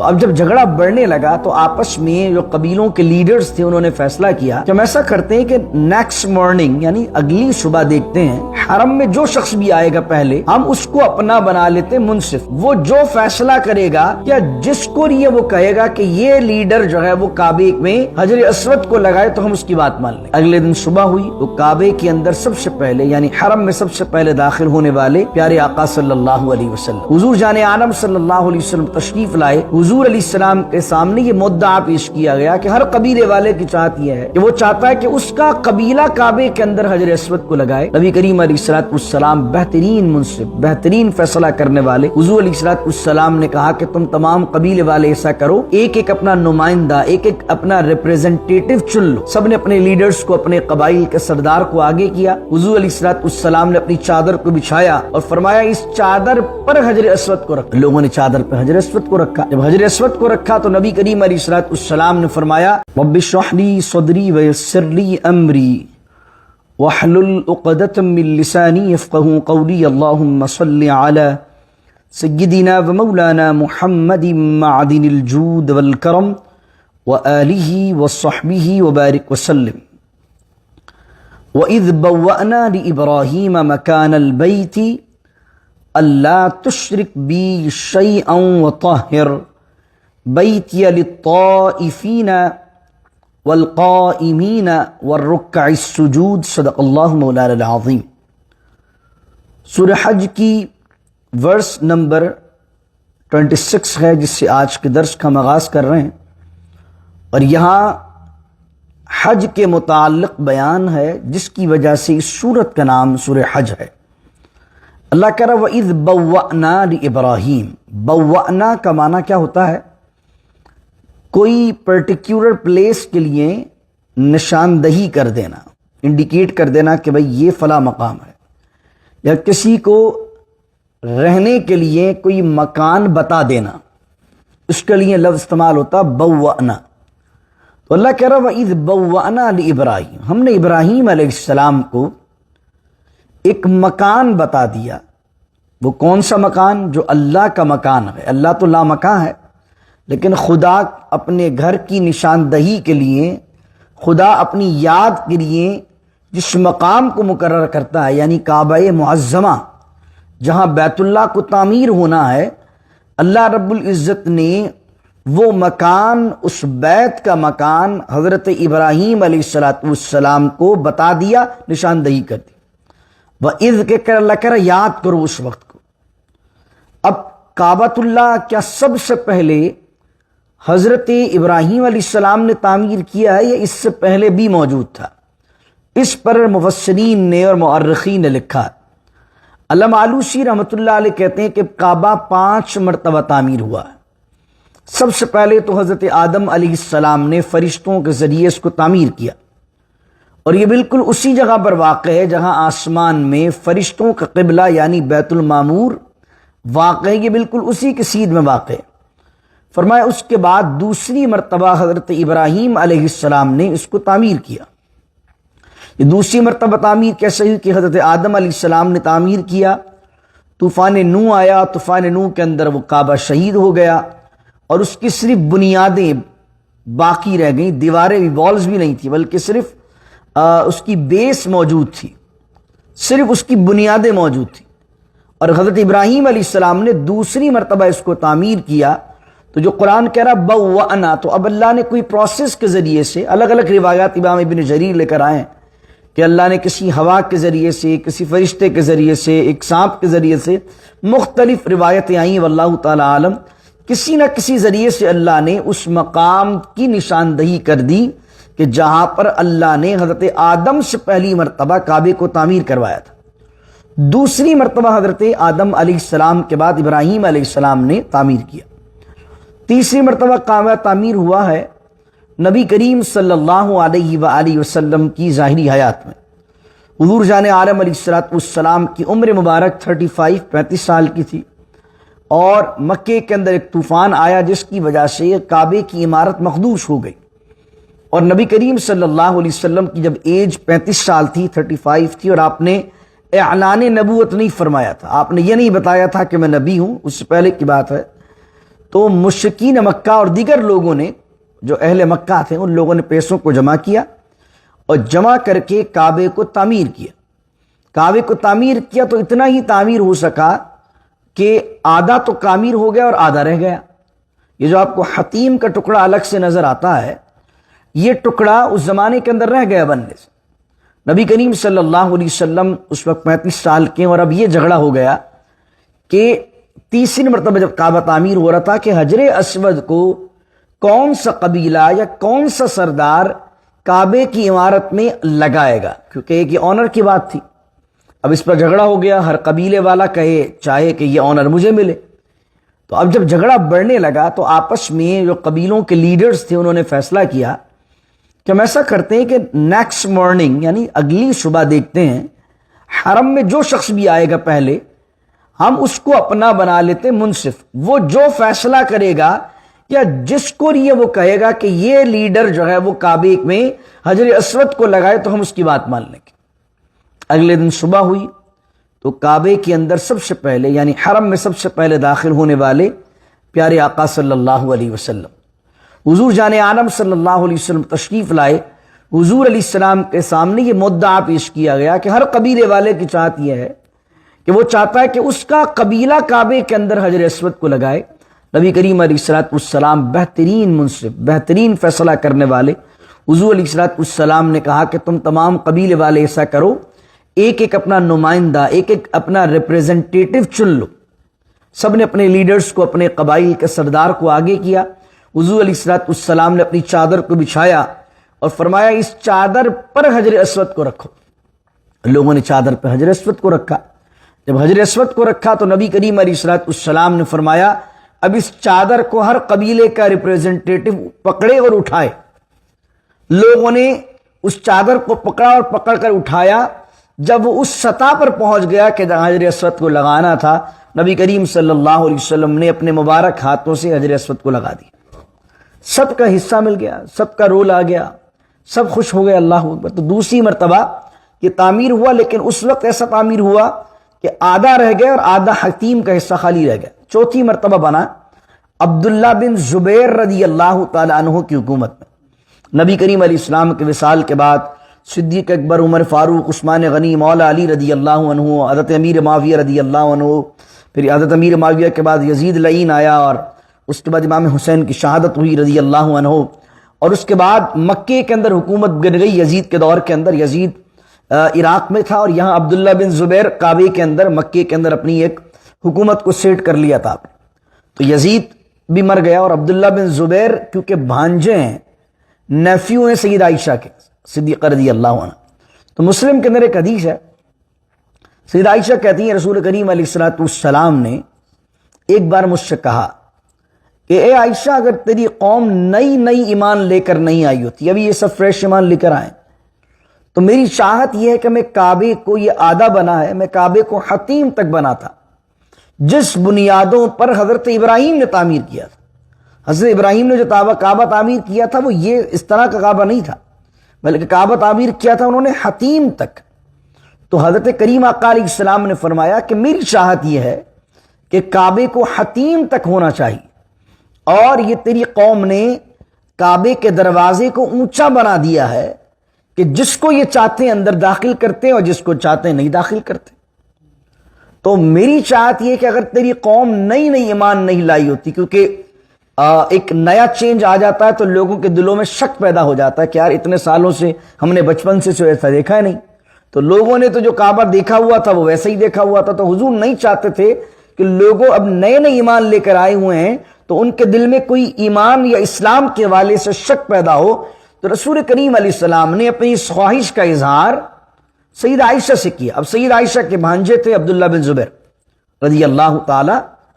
تو اب جب جھگڑا بڑھنے لگا تو آپس میں جو قبیلوں کے لیڈرز تھے انہوں نے فیصلہ کیا کہ ہم ایسا کرتے ہیں کہ نیکسٹ مارننگ یعنی اگلی صبح دیکھتے ہیں حرم میں جو شخص بھی آئے گا پہلے ہم اس کو اپنا بنا لیتے منصف، وہ جو فیصلہ کرے گا یا جس کو یہ وہ کہے گا کہ یہ لیڈر جو ہے وہ کعبے میں حجر اسود کو لگائے تو ہم اس کی بات مان لیں۔ اگلے دن صبح ہوئی تو کعبے کے اندر سب سے پہلے یعنی حرم میں سب سے پہلے داخل ہونے والے پیارے آقا صلی اللہ علیہ وسلم حضور جان عالم صلی اللہ علیہ وسلم تشریف لائے۔ حضور علیہ السلام کے سامنے یہ مدعا پیش کیا گیا کہ ہر قبیلے والے کی چاہت یہ ہے کہ وہ چاہتا ہے کہ اس کا قبیلہ کعبے کے اندر حجر اسود کو لگائے۔ نبی کریم علیہ السلام بہترین منصف، بہترین فیصلہ کرنے والے، حضور علیہ السلام نے کہا کہ تم تمام قبیلے والے ایسا کرو، ایک ایک اپنا نمائندہ، ایک ایک اپنا ریپریزنٹیٹیو چن لو۔ سب نے اپنے لیڈرز کو، اپنے قبائل کے سردار کو آگے کیا۔ حضور علیہ السلام نے اپنی چادر کو بچھایا اور فرمایا اس چادر پر حجر اسود کو رکھ۔ لوگوں نے چادر پر حجر اسود کو رکھا۔ جب حجر اسود کو رکھا تو نبی کریم علیہ السلام نے فرمایا رب اشرح لی صدری ویسر لی امری واحلل عقدۃ من لسانی یفقهوا قولی اللهم صل علی سیدنا ومولانا محمد معدن الجود والکرم وآلہ وصحبہ وبارک وسلم وَإِذْ بَوَّأْنَا لِإِبْرَاهِيمَ مَكَانَ الْبَيْتِ أَلَّا تُشْرِكْ بِي شَيْئًا وَطَهِّرْ بَيْتِيَ لِلطَّائِفِينَ وَالْقَائِمِينَ وَالرُّكَّعِ السُّجُودِ صدق اللہ مولانا العظیم۔ سورہ حج کی ورس نمبر 26 ہے جس سے آج کے درس کا آغاز کر رہے ہیں، اور یہاں حج کے متعلق بیان ہے جس کی وجہ سے اس سورت کا نام سورہ حج ہے۔ اللہ کہہ رہا وَإِذْ بَوَّأْنَا لِإِبْرَاهِيمَ۔ بوّأْنَا کا معنی کیا ہوتا ہے؟ کوئی پرٹیکولر پلیس کے لیے نشاندہی کر دینا، انڈیکیٹ کر دینا کہ بھئی یہ فلاں مقام ہے، یا کسی کو رہنے کے لیے کوئی مکان بتا دینا، اس کے لیے لفظ استعمال ہوتا بوّأْنَا۔ تو اللہ کہہ رہا وَإِذْ بَوَّأْنَا لِإِبْرَاهِيمَ، ہم نے ابراہیم علیہ السلام کو ایک مکان بتا دیا۔ وہ کون سا مکان؟ جو اللہ کا مکان ہے۔ اللہ تو لا مکان ہے، لیکن خدا اپنے گھر کی نشاندہی کے لیے، خدا اپنی یاد کے لیے جس مقام کو مقرر کرتا ہے یعنی کعبہ معظمہ جہاں بیت اللہ کو تعمیر ہونا ہے، اللہ رب العزت نے وہ مکان، اس بیت کا مکان حضرت ابراہیم علیہ السلام کو بتا دیا، نشاندہی کر دی۔ وَإِذْ کے کر اللہ کہہ رہا یاد کرو اس وقت کو۔ اب کعبۃ اللہ کیا سب سے پہلے حضرت ابراہیم علیہ السلام نے تعمیر کیا ہے یا اس سے پہلے بھی موجود تھا؟ اس پر مفسرین نے اور مؤرخین نے لکھا۔ علامہ آلوسی رحمۃ اللہ علیہ کہتے ہیں کہ کعبہ 5 مرتبہ تعمیر ہوا ہے۔ سب سے پہلے تو حضرت آدم علیہ السلام نے فرشتوں کے ذریعے اس کو تعمیر کیا، اور یہ بالکل اسی جگہ پر واقع ہے جہاں آسمان میں فرشتوں کا قبلہ یعنی بیت المعمور واقع ہے، یہ بالکل اسی کے سیدھ میں واقع ہے۔ فرمایا اس کے بعد دوسری مرتبہ حضرت ابراہیم علیہ السلام نے اس کو تعمیر کیا۔ یہ دوسری مرتبہ تعمیر کیسے ہوئی کہ حضرت آدم علیہ السلام نے تعمیر کیا، طوفان نوح آیا، طوفان نوح کے اندر وہ کعبہ شہید ہو گیا اور اس کی صرف بنیادیں باقی رہ گئیں، دیواریں بھی، والز بھی نہیں تھی، بلکہ صرف اس کی بیس موجود تھی، صرف اس کی بنیادیں موجود تھیں۔ اور حضرت ابراہیم علیہ السلام نے دوسری مرتبہ اس کو تعمیر کیا۔ تو جو قرآن کہہ رہا بوّأْنَا، تو اب اللہ نے کوئی پروسیس کے ذریعے سے، الگ الگ روایات امام ابن جریر لے کر آئے ہیں کہ اللہ نے کسی ہوا کے ذریعے سے، کسی فرشتے کے ذریعے سے، ایک سانپ کے ذریعے سے، مختلف روایتیں آئیں، واللہ تعالی عالم، کسی نہ کسی ذریعے سے اللہ نے اس مقام کی نشاندہی کر دی کہ جہاں پر اللہ نے حضرت آدم سے پہلی مرتبہ کعبے کو تعمیر کروایا تھا۔ دوسری مرتبہ حضرت آدم علیہ السلام کے بعد ابراہیم علیہ السلام نے تعمیر کیا۔ تیسری مرتبہ کعبہ تعمیر ہوا ہے نبی کریم صلی اللہ علیہ وآلہ وسلم کی ظاہری حیات میں۔ حضور جان عالم علیہ السلام کی عمر مبارک 35 سال کی تھی، اور مکے کے اندر ایک طوفان آیا جس کی وجہ سے کعبے کی عمارت مخدوش ہو گئی، اور نبی کریم صلی اللہ علیہ وسلم کی جب ایج 35 سال تھی، 35 تھی، اور آپ نے اعلان نبوت نہیں فرمایا تھا، آپ نے یہ نہیں بتایا تھا کہ میں نبی ہوں، اس سے پہلے کی بات ہے۔ تو مشرکین مکہ اور دیگر لوگوں نے جو اہل مکہ تھے ان لوگوں نے پیسوں کو جمع کیا اور جمع کر کے کعبے کو تعمیر کیا. کعبے کو تعمیر کیا تو اتنا ہی تعمیر ہو سکا کہ آدھا تو تعمیر ہو گیا اور آدھا رہ گیا. یہ جو آپ کو حتیم کا ٹکڑا الگ سے نظر آتا ہے یہ ٹکڑا اس زمانے کے اندر رہ گیا بننے سے. نبی کریم صلی اللہ علیہ وسلم اس وقت 35 سال کے، اور اب یہ جھگڑا ہو گیا کہ تیسری مرتبہ جب کعبہ تعمیر ہو رہا تھا کہ حجر اسود کو کون سا قبیلہ یا کون سا سردار کعبے کی عمارت میں لگائے گا، کیونکہ ایک یہ آنر کی بات تھی. اب اس پر جھگڑا ہو گیا، ہر قبیلے والا چاہے کہ یہ آنر مجھے ملے. تو اب جب جھگڑا بڑھنے لگا تو آپس میں جو قبیلوں کے لیڈرز تھے انہوں نے فیصلہ کیا کہ ہم ایسا کرتے ہیں کہ نیکسٹ مارننگ یعنی اگلی صبح دیکھتے ہیں حرم میں جو شخص بھی آئے گا پہلے ہم اس کو اپنا بنا لیتے ہیں منصف. وہ جو فیصلہ کرے گا یا جس کو یہ وہ کہے گا کہ یہ لیڈر جو ہے وہ کعبے میں حجر اسود کو لگائے تو ہم اس کی بات مان لیں گے. اگلے دن صبح ہوئی تو کعبے کے اندر سب سے پہلے یعنی حرم میں سب سے پہلے داخل ہونے والے پیارے آقا صلی اللہ علیہ وسلم حضور جان عالم صلی اللہ علیہ وسلم تشریف لائے. حضور علیہ السلام کے سامنے یہ مدعا پیش کیا گیا کہ ہر قبیلے والے کی چاہت یہ ہے کہ وہ چاہتا ہے کہ اس کا قبیلہ کعبے کے اندر حجر اسود کو لگائے. نبی کریم علیہ السلام بہترین منصف بہترین فیصلہ کرنے والے حضور علیہ السلام نے کہا کہ تم تمام قبیلے والے ایسا کرو، ایک ایک اپنا نمائندہ ایک ایک اپنا ریپریزنٹیٹیو چن لو. سب نے اپنے لیڈرز کو اپنے قبائل کے سردار کو آگے کیا. حضور علیہ السلام نے اپنی چادر کو بچھایا اور فرمایا اس چادر پر حجر اسود کو رکھو. لوگوں نے چادر پر حجر اسود کو رکھا. جب حجر اسود کو رکھا تو نبی کریم علیہ السلام نے فرمایا اب اس چادر کو ہر قبیلے کا ریپریزنٹیٹیو پکڑے اور اٹھائے. لوگوں نے اس چادر کو پکڑا اور پکڑ کر اٹھایا. جب وہ اس سطح پر پہنچ گیا کہ جہاں حجر اسود کو لگانا تھا نبی کریم صلی اللہ علیہ وسلم نے اپنے مبارک ہاتھوں سے حجر اسود کو لگا دیا. سب کا حصہ مل گیا، سب کا رول آ گیا، سب خوش ہو گئے. اللہ اکبر. تو دوسری مرتبہ یہ تعمیر ہوا لیکن اس وقت ایسا تعمیر ہوا کہ آدھا رہ گیا اور آدھا حتیم کا حصہ خالی رہ گیا. چوتھی مرتبہ بنا عبداللہ بن زبیر رضی اللہ تعالی عنہ کی حکومت میں. نبی کریم علیہ السلام کے وصال کے بعد صدیق اکبر، عمر فاروق، عثمان غنی، مولا علی رضی اللہ عنہ، حضرت امیر معاویہ رضی اللہ عنہ، پھر حضرت امیر معاویہ کے بعد یزید لعین آیا اور اس کے بعد امام حسین کی شہادت ہوئی رضی اللہ عنہ. اور اس کے بعد مکے کے اندر حکومت گر گئی یزید کے دور کے اندر. یزید عراق میں تھا اور یہاں عبداللہ بن زبیر کعبے کے اندر مکے کے اندر اپنی ایک حکومت کو سیٹ کر لیا تھا. تو یزید بھی مر گیا اور عبداللہ بن زبیر کیونکہ بھانجے ہیں، نیفیو ہیں سید عائشہ کے، صدیقہ رضی اللہ عنہ. تو مسلم کے اندر ایک حدیث ہے، سید عائشہ کہتی ہیں رسول کریم علیہ السلام نے ایک بار مجھ سے کہا کہ اے عائشہ اگر تیری قوم نئی ایمان لے کر نہیں آئی ہوتی، ابھی یہ سب فریش ایمان لے کر آئیں، تو میری چاہت یہ ہے کہ میں کعبے کو، یہ آدھا بنا ہے، میں کعبے کو حتیم تک بنا تھا جس بنیادوں پر حضرت ابراہیم نے تعمیر کیا تھا. حضرت ابراہیم نے جو کعبہ تعمیر کیا تھا وہ یہ اس طرح کا کعبہ نہیں تھا، بلکہ کعبہ تعمیر کیا تھا انہوں نے حتیم تک. تو حضرت کریم آقا علیہ السلام نے فرمایا کہ میری چاہت یہ ہے کہ کعبے کو حتیم تک ہونا چاہیے، اور یہ تیری قوم نے کعبے کے دروازے کو اونچا بنا دیا ہے کہ جس کو یہ چاہتے ہیں اندر داخل کرتے ہیں اور جس کو چاہتے ہیں نہیں داخل کرتے. تو میری چاہت یہ کہ اگر تیری قوم نئی ایمان نہیں لائی ہوتی، کیونکہ ایک نیا چینج آ جاتا ہے تو لوگوں کے دلوں میں شک پیدا ہو جاتا ہے کہ یار اتنے سالوں سے ہم نے بچپن سے ایسا دیکھا ہے نہیں. تو لوگوں نے تو جو کعبہ دیکھا ہوا تھا وہ ویسا ہی دیکھا ہوا تھا. تو حضور نہیں چاہتے تھے کہ لوگوں اب نئے ایمان لے کر آئے ہوئے ہیں تو ان کے دل میں کوئی ایمان یا اسلام کے حوالے سے شک پیدا ہو. تو رسول کریم علیہ السلام نے اپنی اس خواہش کا اظہار سید عائشہ سے کیا. اب سید عائشہ کے بھانجے تھے عبداللہ بن زبیر رضی اللہ تعالی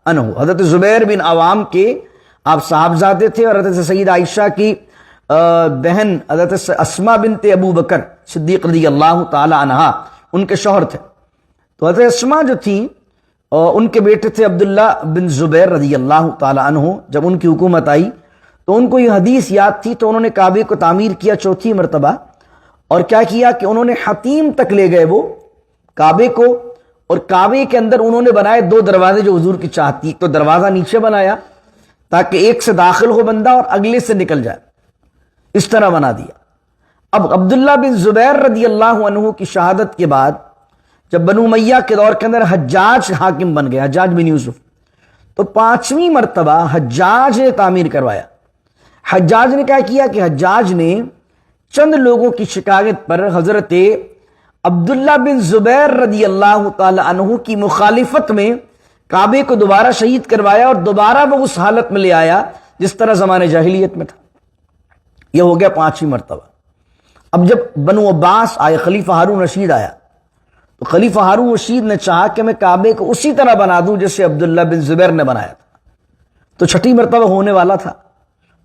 عنہ. حضرت زبیر بن عوام کے آپ صاحبزادے تھے اور حضرت سید عائشہ کی بہن حضرت اسما بنت ابو بکر صدیق رضی اللہ تعالی عنہا ان کے شوہر تھے. تو حضرت اسما جو تھیں ان کے بیٹے تھے عبداللہ بن زبیر رضی اللہ تعالی عنہ. جب ان کی حکومت آئی تو ان کو یہ حدیث یاد تھی تو انہوں نے کعبے کو تعمیر کیا چوتھی مرتبہ. اور کیا کیا کہ انہوں نے حتیم تک لے گئے وہ کعبے کو، اور کعبے کے اندر انہوں نے بنائے دو دروازے جو حضور کی چاہت تھی. ایک تو دروازہ نیچے بنایا تاکہ ایک سے داخل ہو بندہ اور اگلے سے نکل جائے، اس طرح بنا دیا۔ اب عبداللہ بن زبیر رضی اللہ عنہ کی شہادت کے بعد جب بنو امیہ کے دور کے اندر حجاج حاکم بن گئے، حجاج بن یوسف، تو 5ویں مرتبہ حجاج نے تعمیر کروایا۔ حجاج نے کیا کیا کہ حجاج نے چند لوگوں کی شکایت پر حضرت عبداللہ بن زبیر رضی اللہ تعالی عنہ کی مخالفت میں کعبے کو دوبارہ شہید کروایا اور دوبارہ وہ اس حالت میں لے آیا جس طرح زمانے جاہلیت میں تھا۔ یہ ہو گیا 5ویں مرتبہ۔ اب جب بنو عباس آئے، خلیفہ ہارون رشید آیا، تو خلیفہ ہارون رشید نے چاہا کہ میں کعبے کو اسی طرح بنا دوں جیسے عبداللہ بن زبیر نے بنایا تھا، تو 6ٹھی مرتبہ ہونے والا تھا۔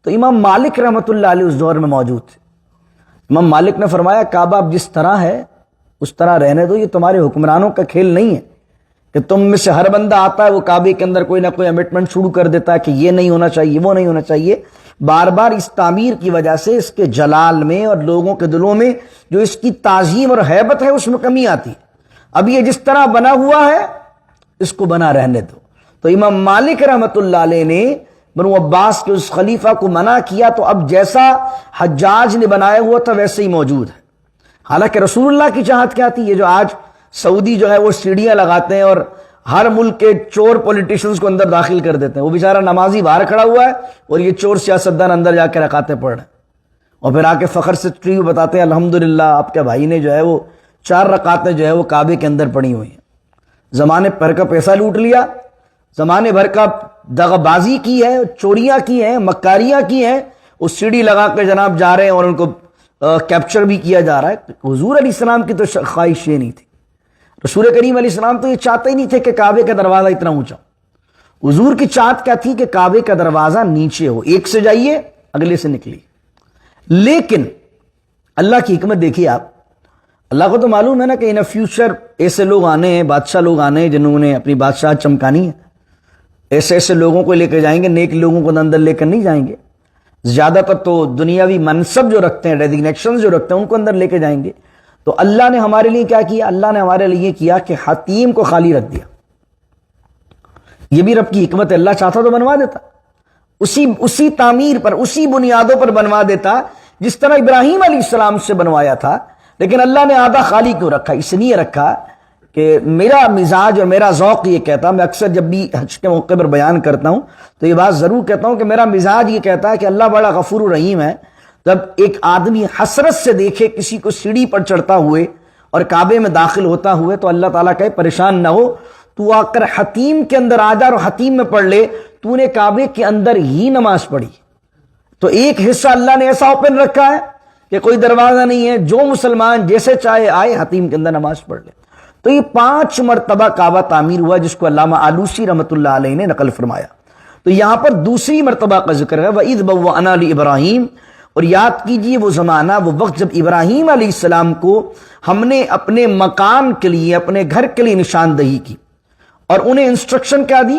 تو امام مالک رحمۃ اللہ علیہ اس دور میں موجود تھے۔ امام مالک نے فرمایا کعبہ اب جس طرح ہے اس طرح رہنے دو، یہ تمہارے حکمرانوں کا کھیل نہیں ہے کہ تم میں سے ہر بندہ آتا ہے وہ کعبے کے اندر کوئی نہ کوئی امٹمنٹ شروع کر دیتا ہے کہ یہ نہیں ہونا چاہیے، وہ نہیں ہونا چاہیے۔ بار بار اس تعمیر کی وجہ سے اس کے جلال میں اور لوگوں کے دلوں میں جو اس کی تعظیم اور ہیبت ہے اس میں کمی آتی ہے۔ اب یہ جس طرح بنا ہوا ہے اس کو بنا رہنے دو۔ تو امام مالک رحمۃ اللہ علیہ نے بنو عباس کے اس خلیفہ کو منع کیا، تو اب جیسا حجاج نے بنایا ہوا تھا ویسے ہی موجود ہے۔ حالانکہ رسول اللہ کی چاہت کیا تھی؟ یہ جو آج سعودی جو ہے وہ سیڑھیاں لگاتے ہیں اور ہر ملک کے چور پولیٹیشنز کو اندر داخل کر دیتے ہیں، وہ بیچارہ نمازی باہر کھڑا ہوا ہے اور یہ چور سیاستدان اندر جا کے رکعتیں پڑھ رہے ہیں، اور پھر آ کے فخر سے ٹریو بتاتے ہیں الحمدللہ آپ کے بھائی نے جو ہے وہ 4 رکعتیں جو ہے وہ کعبے کے اندر پڑھی ہوئی ہیں۔ زمانے بھر کا پیسہ لوٹ لیا، زمانے بھر کا دغا بازی کی ہے، چوریاں کی ہیں، مکاریاں کی ہیں، وہ سیڑھی لگا کے جناب جا رہے ہیں اور ان کو کیپچر بھی کیا جا رہا ہے۔ حضور علیہ السلام کی تو خواہش یہ نہیں تھی، رسول کریم علیہ السلام تو یہ چاہتے ہی نہیں تھے کہ کعبے کا دروازہ اتنا اونچا ہو۔ حضور کی چاہت کیا تھی کہ کعبے کا دروازہ نیچے ہو، ایک سے جائیے اگلے سے نکلیے۔ لیکن اللہ کی حکمت دیکھیے آپ، اللہ کو تو معلوم ہے نا کہ ان فیوچر ایسے لوگ آنے ہیں، بادشاہ لوگ آنے ہیں جنہوں نے اپنی بادشاہ چمکانی ہے، ایسے ایسے لوگوں کو لے کے جائیں گے، نیک لوگوں کو اندر لے کر نہیں جائیں گے، زیادہ تر تو دنیاوی منصب جو رکھتے ہیں، ڈیزگنیشن جو رکھتے ہیں ان کو اندر لے کے جائیں گے۔ تو اللہ نے ہمارے لیے کیا کیا؟ اللہ نے ہمارے لیے کیا کہ حتیم کو خالی رکھ دیا۔ یہ بھی رب کی حکمت ہے، اللہ چاہتا تو بنوا دیتا، اسی تعمیر پر، اسی بنیادوں پر بنوا دیتا جس طرح ابراہیم علیہ السلام سے بنوایا تھا، لیکن اللہ نے آدھا خالی کیوں رکھا؟ اس لیے رکھا کہ میرا مزاج اور میرا ذوق یہ کہتا، میں اکثر جب بھی حج کے موقع پر بیان کرتا ہوں تو یہ بات ضرور کہتا ہوں کہ میرا مزاج یہ کہتا ہے کہ اللہ بڑا غفور و رحیم ہے۔ جب ایک آدمی حسرت سے دیکھے کسی کو سیڑھی پر چڑھتا ہوئے اور کعبے میں داخل ہوتا ہوئے تو اللہ تعالیٰ کہے پریشان نہ ہو، تو آ کر حتیم کے اندر آ جا اور حتیم میں پڑھ لے، تو نے کعبے کے اندر ہی نماز پڑھی۔ تو ایک حصہ اللہ نے ایسا اوپن رکھا ہے کہ کوئی دروازہ نہیں ہے، جو مسلمان جیسے چاہے آئے حتیم کے اندر نماز پڑھ لے۔ تو یہ 5 مرتبہ کعبہ تعمیر ہوا جس کو علامہ آلوسی رحمۃ اللہ علیہ نے نقل فرمایا۔ تو یہاں پر دوسری مرتبہ کا ذکر ہے، وَإِذْ بَوَّأْنَا لِإِبْرَاهِيمَ، اور یاد کیجئے وہ زمانہ، وہ وقت جب ابراہیم علیہ السلام کو ہم نے اپنے مکان کے لیے، اپنے گھر کے لیے نشاندہی کی اور انہیں انسٹرکشن کیا دی؟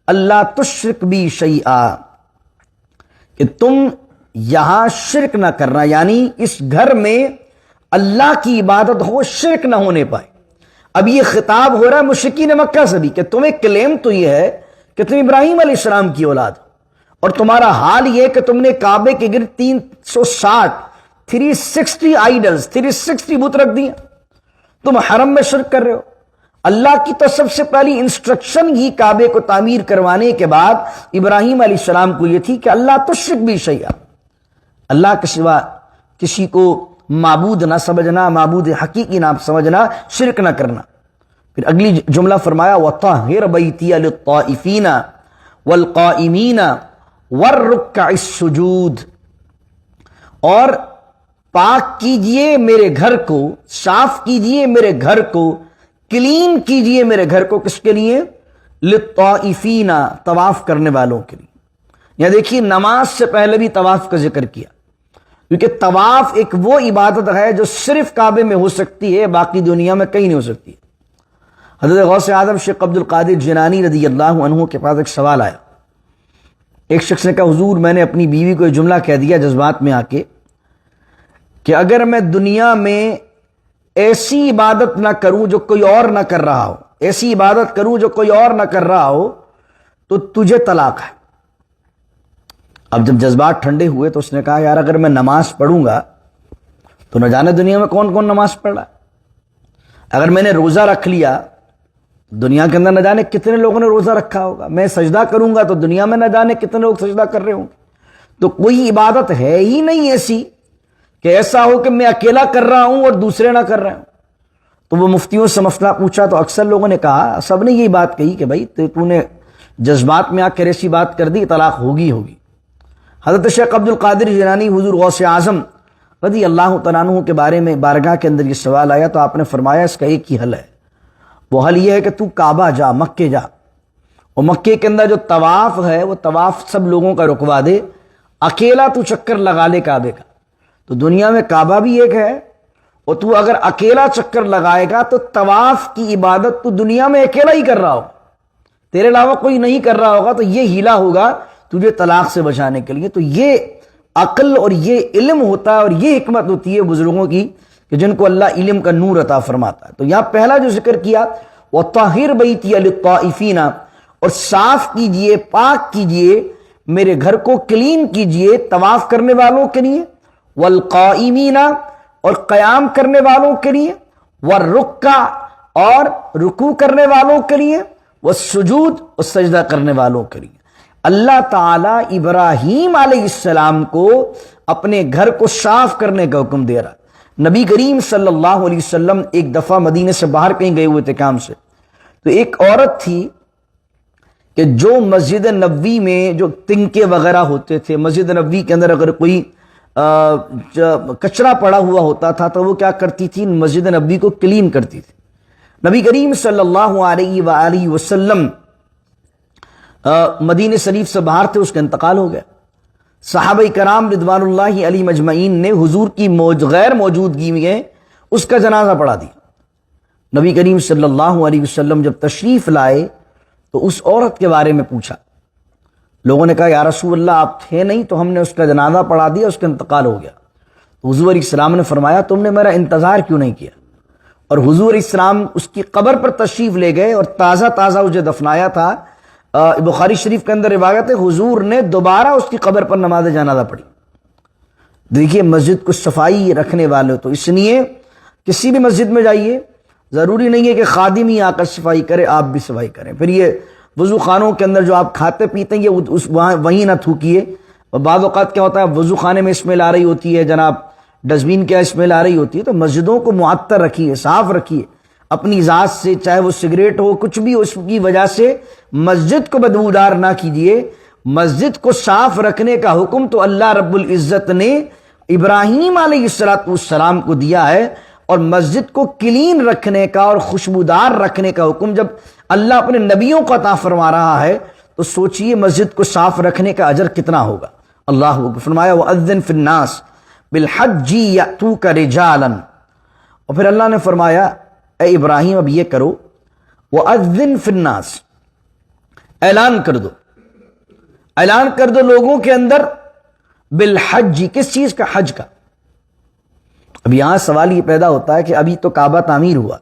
اللہ تشرک بی شیئا، کہ تم یہاں شرک نہ کرنا، یعنی اس گھر میں اللہ کی عبادت ہو، شرک نہ ہونے پائے۔ اب یہ خطاب ہو رہا ہے مشرکین مکہ سے بھی کہ تمہیں کلیم تو یہ ہے کہ تم ابراہیم علیہ السلام کی اولاد ہو، اور تمہارا حال یہ کہ تم نے کعبے کے گرد 360 آئیڈلز 360 بت رکھ دیے، تم حرم میں شرک کر رہے ہو۔ اللہ کی تو سب سے پہلی انسٹرکشن ہی کعبے کو تعمیر کروانے کے بعد ابراہیم علیہ السلام کو یہ تھی کہ اللہ تشرک بھی شیئا، اللہ کے سوا کسی کو معبود نہ سمجھنا، معبود حقیقی نہ سمجھنا، شرک نہ کرنا۔ پھر اگلی جملہ فرمایا وَطَهِّرْ بَيْتِيَ لِلطَّائِفِينَ وَالْقَائِمِينَ وَالرُّكَّعِ السُّجُودِ، اور پاک کیجئے میرے گھر کو، صاف کیجئے میرے گھر کو، کلین کیجئے میرے گھر کو، کس کے لیے؟ للطائفین، طواف کرنے والوں کے لیے۔ یا دیکھیے نماز سے پہلے بھی طواف کا ذکر کیا، کیونکہ طواف ایک وہ عبادت ہے جو صرف کعبے میں ہو سکتی ہے، باقی دنیا میں کہیں نہیں ہو سکتی۔ حضرت غوث اعظم شیخ عبد القادر جیلانی رضی اللہ عنہ کے پاس ایک سوال آیا۔ ایک شخص نے کہا حضور میں نے اپنی بیوی کو یہ جملہ کہہ دیا جذبات میں آ کے کہ اگر میں دنیا میں ایسی عبادت نہ کروں جو کوئی اور نہ کر رہا ہو، ایسی عبادت کروں جو کوئی اور نہ کر رہا ہو، تو تجھے طلاق ہے۔ اب جب جذبات ٹھنڈے ہوئے تو اس نے کہا یار اگر میں نماز پڑھوں گا تو نہ جانے دنیا میں کون کون نماز پڑھ رہا ہے، اگر میں نے روزہ رکھ لیا دنیا کے اندر نہ جانے کتنے لوگوں نے روزہ رکھا ہوگا، میں سجدہ کروں گا تو دنیا میں نہ جانے کتنے لوگ سجدہ کر رہے ہوں گے، تو کوئی عبادت ہے ہی نہیں ایسی کہ ایسا ہو کہ میں اکیلا کر رہا ہوں اور دوسرے نہ کر رہے ہوں۔ تو وہ مفتیوں سے مسئلہ پوچھا تو اکثر لوگوں نے کہا، سب نے یہی بات کہی کہ بھائی تو نے جذبات میں آ کر ایسی بات کر دی طلاق ہوگی۔ حضرت شیخ عبد القادر جیلانی حضور غوث اعظم رضی اللہ تعالیٰ عنہ کے بارے میں بارگاہ کے اندر یہ سوال آیا تو آپ نے فرمایا اس کا ایک ہی حل ہے، وہ حل یہ ہے کہ تو کعبہ جا، مکے جا، اور مکے کے اندر جو طواف ہے وہ طواف سب لوگوں کا رکوا دے، اکیلا تو چکر لگا لے کعبے کا۔ تو دنیا میں کعبہ بھی ایک ہے، اور تو اگر اکیلا چکر لگائے گا تو طواف کی عبادت تو دنیا میں اکیلا ہی کر رہا ہوگا، تیرے علاوہ کوئی نہیں کر رہا ہوگا، تو یہ ہیلا ہوگا تجھے طلاق سے بچانے کے لیے۔ تو یہ عقل اور یہ علم ہوتا ہے اور یہ حکمت ہوتی ہے بزرگوں کی کہ جن کو اللہ علم کا نور عطا فرماتا ہے۔ تو یہاں پہلا جو ذکر کیا وَطَهِّرْ بَيْتِيَ لِلطَّائِفِينَ، اور صاف کیجئے، پاک کیجئے میرے گھر کو، کلین کیجئے طواف کرنے والوں کے لیے، والقائمین، اور قیام کرنے والوں کے لیے، والرکع، اور رکوع کرنے والوں کے لیے، والسجود، اور سجدہ کرنے والوں کے لیے۔ اللہ تعالیٰ ابراہیم علیہ السلام کو اپنے گھر کو صاف کرنے کا حکم دے رہا۔ نبی کریم صلی اللہ علیہ وسلم ایک دفعہ مدینے سے باہر کہیں گئے ہوئے تھے کام سے، تو ایک عورت تھی کہ جو مسجد نبوی میں جو تنکے وغیرہ ہوتے تھے، مسجد نبوی کے اندر اگر کوئی کچرا پڑا ہوا ہوتا تھا تو وہ کیا کرتی تھی، مسجد نبوی کو کلین کرتی تھی۔ نبی کریم صلی اللہ علیہ وآلہ وسلم مدینہ شریف سے باہر تھے، اس کا انتقال ہو گیا۔ صحابہ کرام رضوان اللہ علیہ مجمعین نے حضور کی غیر موجودگی میں اس کا جنازہ پڑھا دیا۔ نبی کریم صلی اللہ علیہ وسلم جب تشریف لائے تو اس عورت کے بارے میں پوچھا، لوگوں نے کہا یا رسول اللہ آپ تھے نہیں تو ہم نے اس کا جنازہ پڑھا دیا، اس کا انتقال ہو گیا۔ تو حضور علیہ السلام نے فرمایا تم نے میرا انتظار کیوں نہیں کیا؟ اور حضور علیہ السلام اس کی قبر پر تشریف لے گئے اور تازہ تازہ اسے دفنایا تھا۔ بخاری شریف کے اندر روایت ہے حضور نے دوبارہ اس کی قبر پر نماز جنازہ پڑھی۔ دیکھیے مسجد کو صفائی رکھنے والے، تو اس لیے کسی بھی مسجد میں جائیے، ضروری نہیں ہے کہ خادم ہی آ کر صفائی کرے، آپ بھی صفائی کریں۔ پھر یہ وضو خانوں کے اندر جو آپ کھاتے پیتے ہیں یہ وہیں نہ تھوکیے۔ اور بعض اوقات کیا ہوتا ہے وضو خانے میں اسمیل آ رہی ہوتی ہے، جناب ڈسٹبین کیا اسمیل آ رہی ہوتی ہے، تو مسجدوں کو معطر رکھیے، صاف رکھیے اپنی ذات سے، چاہے وہ سگریٹ ہو کچھ بھی، اس کی وجہ سے مسجد کو بدبودار نہ کیجیے۔ مسجد کو صاف رکھنے کا حکم تو اللہ رب العزت نے ابراہیم علیہ السلام کو دیا ہے، اور مسجد کو کلین رکھنے کا اور خوشبودار رکھنے کا حکم جب اللہ اپنے نبیوں کو عطا فرما رہا ہے تو سوچئے مسجد کو صاف رکھنے کا اجر کتنا ہوگا۔ اللہ کو فرمایا وَأَذِّن فِي النَّاسِ بِالْحَجِّ يَأْتُوكَ رِجَالًا، اور پھر اللہ نے فرمایا اے ابراہیم اب یہ کرو وَأَذِّن فِي النَّاسِ، اعلان کر دو، اعلان کر دو لوگوں کے اندر، بالحج، کس چیز کا؟ حج کا۔ اب یہاں سوال یہ پیدا ہوتا ہے کہ ابھی تو کعبہ تعمیر ہوا،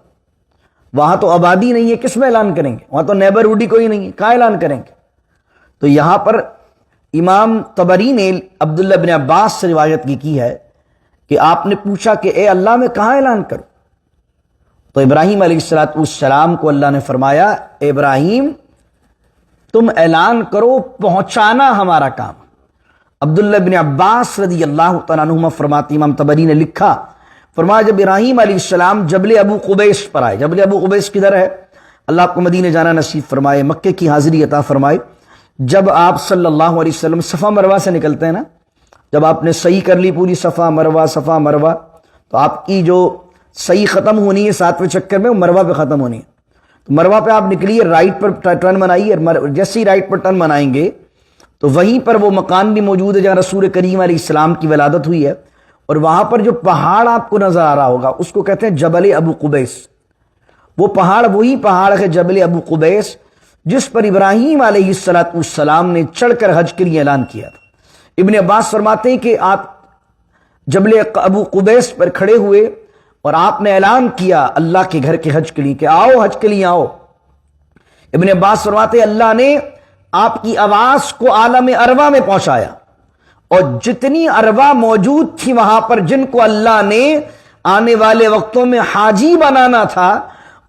وہاں تو آبادی نہیں ہے، کس میں اعلان کریں گے؟ وہاں تو نیبرہڈ ہی کوئی نہیں ہے، کہاں اعلان کریں گے؟ تو یہاں پر امام طبری نے عبداللہ بن عباس سے روایت کی ہے کہ آپ نے پوچھا کہ اے اللہ میں کہاں اعلان کروں؟ تو ابراہیم علیہ السلام کو اللہ نے فرمایا اے ابراہیم تم اعلان کرو، پہنچانا ہمارا کام۔ عبداللہ بن عباس رضی اللہ تعالیٰ عنہما فرماتے، امام طبری نے لکھا، فرمایا جب ابراہیم علیہ السلام جبل ابو قبیس پر آئے، جبل ابو قبیس کدھر ہے؟ اللہ آپ کو مدینہ جانا نصیب فرمائے، مکے کی حاضری عطا فرمائے۔ جب آپ صلی اللہ علیہ وسلم صفا مروہ سے نکلتے ہیں نا، جب آپ نے صحیح کر لی پوری صفا مروہ، تو آپ کی جو صحیح ختم ہونی ہے 7ویں چکر میں وہ مروہ پہ ختم ہونی ہے۔ تو مروہ پہ آپ نکلیے، رائٹ پر ٹرن بنائیے، جیسے ہی رائٹ پر ٹرن بنائیں گے تو وہیں پر وہ مکان بھی موجود ہے جہاں رسول کریم علیہ السلام کی ولادت ہوئی ہے، اور وہاں پر جو پہاڑ آپ کو نظر آ رہا ہوگا اس کو کہتے ہیں جبل ابو قبیس۔ وہ پہاڑ وہی پہاڑ ہے جبل ابو قبیس جس پر ابراہیم علیہ السلام نے چڑھ کر حج کے لیے اعلان کیا تھا۔ ابن عباس فرماتے ہیں کہ آپ جبل ابو قبیس پر کھڑے ہوئے اور آپ نے اعلان کیا اللہ کے گھر کے حج کے لیے کہ آؤ حج کے لیے آؤ۔ ابن عباس فرماتے ہیں اللہ نے آپ کی آواز کو عالم ارواح میں پہنچایا، اور جتنی ارواح موجود تھی وہاں پر جن کو اللہ نے آنے والے وقتوں میں حاجی بنانا تھا،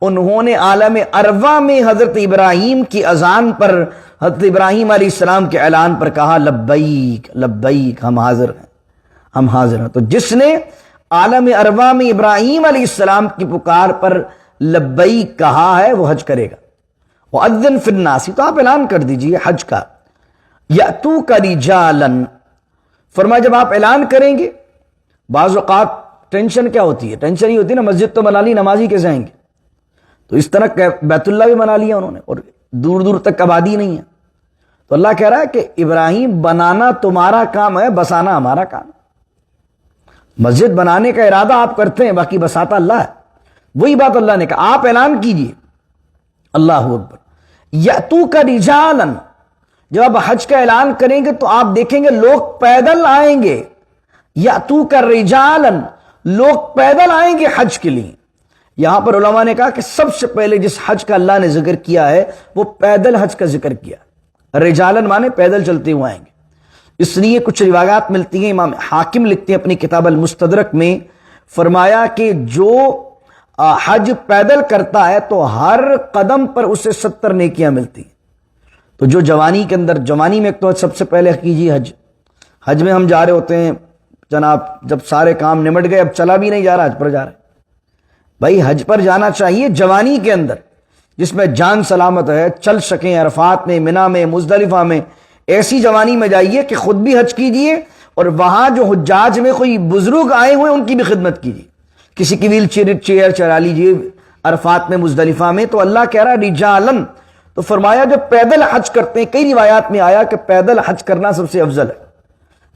انہوں نے عالم ارواح میں حضرت ابراہیم کی اذان پر، حضرت ابراہیم علیہ السلام کے اعلان پر کہا لبیک لبیک، ہم حاضر ہیں، ہم حاضر ہیں۔ تو جس نے عالم ارواح میں ابراہیم علیہ السلام کی پکار پر لبیک کہا ہے وہ حج کرے گا۔ وَأَذِّن فِي النَّاسِ، تو آپ اعلان کر دیجئے حج کا، یأتوک رجالا، فرمایا جب آپ اعلان کریں گے، بعض اوقات ٹینشن کیا ہوتی ہے؟ ٹینشن ہی ہوتی ہے نا، مسجد تو بنا لی، نمازی کیسے آئیں گے؟ تو اس طرح بیت اللہ بھی بنا لیا انہوں نے، اور دور دور تک آبادی نہیں ہے۔ تو اللہ کہہ رہا ہے کہ ابراہیم بنانا تمہارا کام ہے، بسانا ہمارا کام ہے۔ مسجد بنانے کا ارادہ آپ کرتے ہیں، باقی بساتا اللہ ہے۔ وہی بات اللہ نے کہا، آپ اعلان کیجئے، اللہ اکبر، یأتوک رجالا، جب آپ حج کا اعلان کریں گے تو آپ دیکھیں گے لوگ پیدل آئیں گے، یأتوک رجالا، لوگ پیدل آئیں گے حج کے لیے۔ یہاں پر علماء نے کہا کہ سب سے پہلے جس حج کا اللہ نے ذکر کیا ہے وہ پیدل حج کا ذکر کیا، رجالن مانے پیدل چلتے ہوئے آئیں گے۔ اس لیے کچھ روایات ملتی ہیں، امام حاکم لکھتے ہیں اپنی کتاب المستدرک میں، فرمایا کہ جو حج پیدل کرتا ہے تو ہر قدم پر اسے 70 نیکیاں ملتی ہیں۔ تو جو جوانی کے اندر، جوانی میں ایک تو سب سے پہلے کیجیے حج۔ حج میں ہم جا رہے ہوتے ہیں جناب، جب سارے کام نمٹ گئے، اب چلا بھی نہیں جا رہا، حج پر جا رہے، بھائی حج پر جانا چاہیے جوانی کے اندر، جس میں جان سلامت ہے، چل سکیں، عرفات میں، منی میں، مزدلفہ میں، ایسی جوانی میں جائیے کہ خود بھی حج کیجئے اور وہاں جو حجاج میں کوئی بزرگ آئے ہوئے ان کی بھی خدمت کیجئے، کسی کی ویل چیئر چلا لیجئے عرفات میں، مزدلفہ میں۔ تو اللہ کہہ رہا رجالن، تو فرمایا جو پیدل حج کرتے ہیں، کئی روایات میں آیا کہ پیدل حج کرنا سب سے افضل ہے۔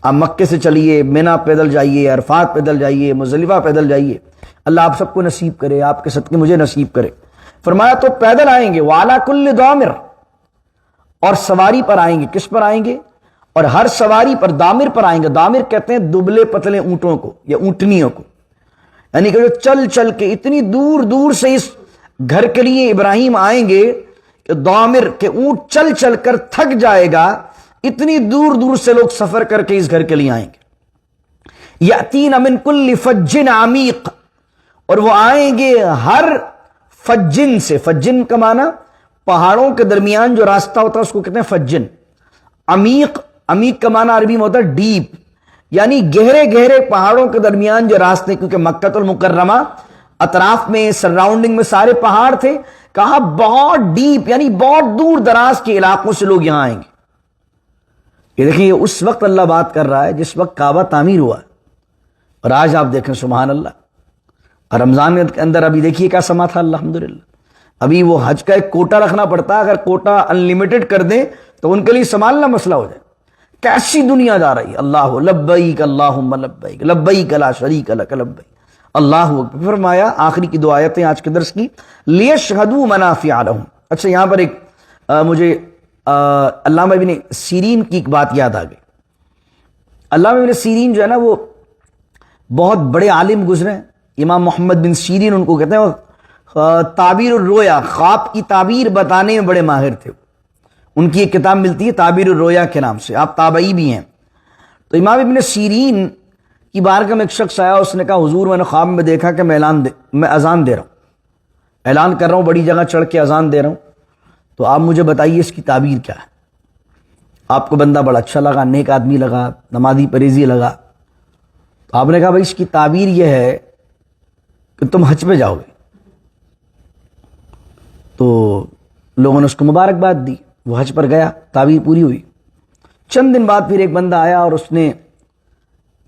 آپ مکے سے چلیے، منی پیدل جائیے، عرفات پیدل جائیے، مزدلفہ پیدل جائیے، اللہ آپ سب کو نصیب کرے، آپ کے صدقے مجھے نصیب کرے۔ فرمایا تو پیدل آئیں گے، وعلی کل ضامر، اور سواری پر آئیں گے۔ کس پر آئیں گے؟ اور ہر سواری پر، ضامر پر آئیں گے۔ ضامر کہتے ہیں دبلے پتلے اونٹوں کو یا اونٹنیوں کو، یعنی کہ جو چل چل کے اتنی دور دور سے اس گھر کے لیے ابراہیم آئیں گے کہ ضامر کے اونٹ چل چل کر تھک جائے گا، اتنی دور دور سے لوگ سفر کر کے اس گھر کے لیے آئیں گے۔ یاتین من کل فج عمیق، اور وہ آئیں گے ہر فجن سے، فجن کا معنی پہاڑوں کے درمیان جو راستہ ہوتا ہے اس کو کہتے ہیں فجن۔ عمیق، عمیق کا معنی عربی میں ہوتا ہے ڈیپ، یعنی گہرے گہرے پہاڑوں کے درمیان جو راستے، کیونکہ مکہ المکرمہ اطراف میں، سراؤنڈنگ میں سارے پہاڑ تھے، کہا بہت ڈیپ، یعنی بہت دور دراز کے علاقوں سے لوگ یہاں آئیں گے۔ یہ دیکھیں، یہ اس وقت اللہ بات کر رہا ہے جس وقت کعبہ تعمیر ہوا ہے، اور آج آپ دیکھیں سبحان اللہ، رمضان کے اندر ابھی دیکھیے کیا سما تھا، الحمدللہ۔ ابھی وہ حج کا ایک کوٹا رکھنا پڑتا ہے، اگر کوٹا انلمیٹڈ کر دیں تو ان کے لیے سنبھالنا مسئلہ ہو جائے۔ کیسی دنیا جا رہی ہے، اللہ لبیک اللہم لبیک لبیک لا شریک لک لبیک، اللہ اکبر۔ فرمایا آخری کی دو آیتیں آج کے درس کی، لیشہدوا منافع لہم۔ اچھا، یہاں پر ایک مجھے علامہ ابن سیرین کی ایک بات یاد آ گئی۔ علامہ ابن سیرین جو ہے نا، وہ بہت بڑے عالم گزرے ہیں، امام محمد بن سیرین ان کو کہتے ہیں، تعبیر الرؤیا، خواب کی تعبیر بتانے میں بڑے ماہر تھے۔ ان کی ایک کتاب ملتی ہے تعبیر الرؤیا کے نام سے، آپ تابعی بھی ہیں۔ تو امام ابن سیرین کی بارگاہ میں ایک شخص آیا، اس نے کہا حضور میں نے خواب میں دیکھا کہ میں اذان دے رہا ہوں، اعلان کر رہا ہوں، بڑی جگہ چڑھ کے اذان دے رہا ہوں، تو آپ مجھے بتائیے اس کی تعبیر کیا ہے۔ آپ کو بندہ بڑا اچھا لگا، نیک آدمی لگا، نمازی پرہیزی لگا، تو آپ نے کہا بھائی اس کی تعبیر یہ ہے کہ تم حج پہ جاؤ گے۔ تو لوگوں نے اس کو مبارکباد دی، وہ حج پر گیا، تعبیر پوری ہوئی۔ چند دن بعد پھر ایک بندہ آیا اور اس نے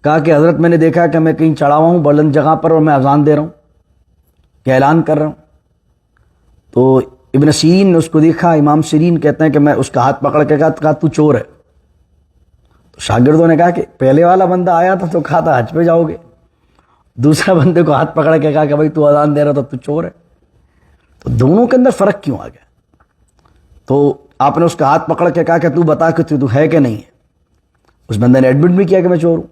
کہا کہ حضرت میں نے دیکھا کہ میں کہیں چڑھا ہوا ہوں بلند جگہ پر اور میں اذان دے رہا ہوں، کہ اعلان کر رہا ہوں۔ تو ابن سیرین نے اس کو دیکھا، امام سیرین کہتے ہیں کہ میں اس کا ہاتھ پکڑ کے کہا تو چور ہے۔ تو شاگردوں نے کہا کہ پہلے والا بندہ آیا تھا تو کہا تھا حج پہ جاؤ گے، دوسرا بندے کو ہاتھ پکڑ کے کہا کہ بھائی تو اذان دے رہا تھا تو چور ہے، تو دونوں کے اندر فرق کیوں آ گیا؟ تو آپ نے اس کا ہاتھ پکڑ کے کہا کہ تو بتا کہ تو ہے کہ نہیں ہے۔ اس بندے نے ایڈمٹ بھی کیا کہ میں چور ہوں۔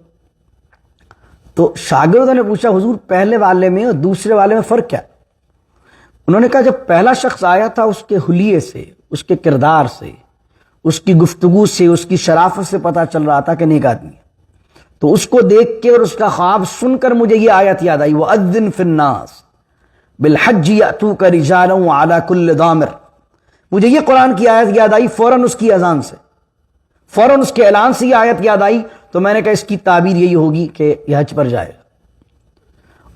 تو شاگردوں نے پوچھا حضور پہلے والے میں اور دوسرے والے میں فرق کیا؟ انہوں نے کہا جب پہلا شخص آیا تھا اس کے حلیے سے، اس کے کردار سے، اس کی گفتگو سے، اس کی شرافت سے پتہ چل رہا تھا کہ نیک آدمی ہے، تو اس کو دیکھ کے اور اس کا خواب سن کر مجھے یہ آیت یاد آئی، وَأَذِّن فِي النَّاسِ بِالْحَجِّ يَأْتُوكَ رِجَالًا وَعَلَى كُلِّ ضَامِرٍ۔ مجھے یہ قرآن کی آیت یاد آئی فوراً اس کی اذان سے، فوراً اس کے اعلان سے یہ آیت یاد آئی، تو میں نے کہا اس کی تعبیر یہی ہوگی کہ یہ حج پر جائے گا۔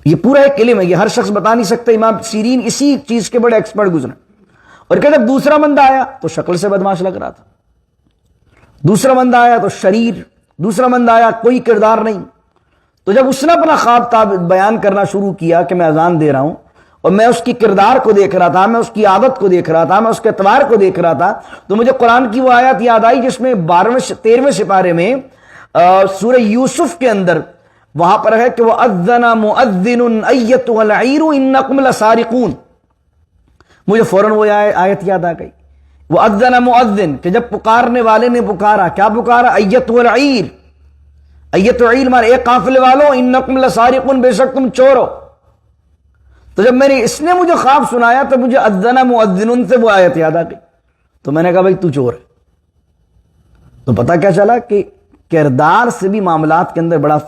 یہ پورا ایک علم ہے، یہ ہر شخص بتا نہیں سکتا۔ امام سیرین اسی چیز کے بڑے ایکسپرٹ گزرے، اور کہ جب دوسرا بندہ آیا تو شکل سے بدماش لگ رہا تھا، دوسرا بندہ آیا تو شریر، دوسرا بندہ آیا کوئی کردار نہیں۔ تو جب اس نے اپنا خواب بیان کرنا شروع کیا کہ میں اذان دے رہا ہوں، اور میں اس کی کردار کو دیکھ رہا تھا، میں اس کی عادت کو دیکھ رہا تھا، میں اس کے اعتبار کو دیکھ رہا تھا، تو مجھے قرآن کی وہ آیت یاد آئی جس میں 13ویں سپارے میں سورہ یوسف کے اندر وہاں پر ہے کہ وَأَذَّنَ مُؤَذِّنٌ أَيَّتُهَا الْعِيرُ إِنَّكُمْ لَسَارِقُونَ۔ مجھے فوراً وہ آیت یاد آ گئی، وَأَذَّنَ مُؤَذِّن، کہ جب پکارنے والے نے پکارا، کیا پکارا؟ أَيَّتُهَا الْعِيرُ، أَيَّتُهَا الْعِيرُ مانے اے قافلے والوں، إِنَّكُمْ لَسَارِقُونَ، بے شک تم چور ہو۔ تو جب اس نے مجھے خواب سنایا تو مجھے اذن مؤذن سے وہ آیت یاد آ گئی، تو میں نے کہا بھائی تو چور ہے۔ تو پتہ کیا چلا کہ کردار سے بھی معاملات کے اندر بڑا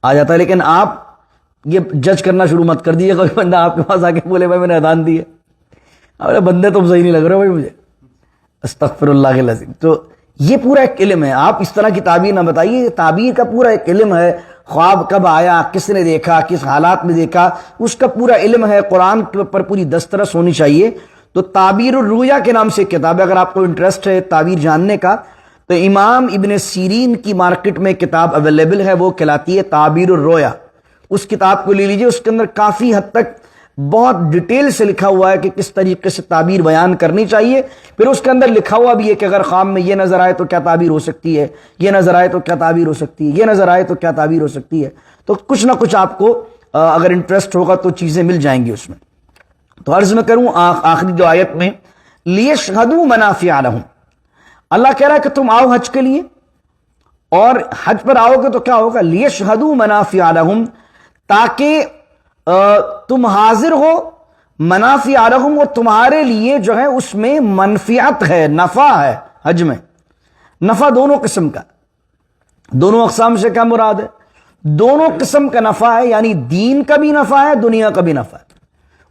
آ جاتا ہے۔ لیکن آپ یہ جج کرنا شروع مت کر دیجیے، کوئی بندہ آپ کے پاس آ کے بولے بھائی میں نے اذان دی ہے، ارے بندے تم صحیح نہیں لگ رہے بھائی مجھے، استغفر اللہ العظیم۔ تو یہ پورا ایک علم ہے، آپ اس طرح کی تعبیر نہ بتائیے، تعبیر کا پورا ایک علم ہے۔ خواب کب آیا، کس نے دیکھا، کس حالات میں دیکھا، اس کا پورا علم ہے، قرآن پر پوری دسترس ہونی چاہیے۔ تو تعبیر الرؤیا کے نام سے کتاب ہے، اگر آپ کو انٹرسٹ ہے تعبیر جاننے کا تو امام ابن سیرین کی مارکیٹ میں کتاب اویلیبل ہے، وہ کہلاتی ہے تعبیر الرؤیا۔ اس کتاب کو لے لیجئے، اس کے اندر کافی حد تک بہت ڈیٹیل سے لکھا ہوا ہے کہ کس طریقے سے تعبیر بیان کرنی چاہیے۔ پھر اس کے اندر لکھا ہوا بھی ہے کہ اگر خواب میں یہ نظر آئے تو کیا تعبیر ہو سکتی ہے، یہ نظر آئے تو کیا تعبیر ہو سکتی ہے، یہ نظر آئے تو کیا تعبیر ہو سکتی ہے۔ تو کچھ نہ کچھ آپ کو اگر انٹرسٹ ہوگا تو چیزیں مل جائیں گی اس میں۔ تو عرض میں کروں آخری جو آیت میں لیشہدوا منافع لہم، اللہ کہہ رہا ہے کہ تم آؤ حج کے لیے، اور حج پر آؤ گے تو کیا ہوگا؟ لیشہدوا منافع لہم، تاکہ تم حاضر ہو، منافع لہم، اور تمہارے لیے جو ہے اس میں منفعت ہے، نفع ہے۔ حج میں نفع دونوں قسم کا، دونوں اقسام سے کیا مراد ہے؟ دونوں قسم کا نفع ہے، یعنی دین کا بھی نفع ہے، دنیا کا بھی نفع ہے۔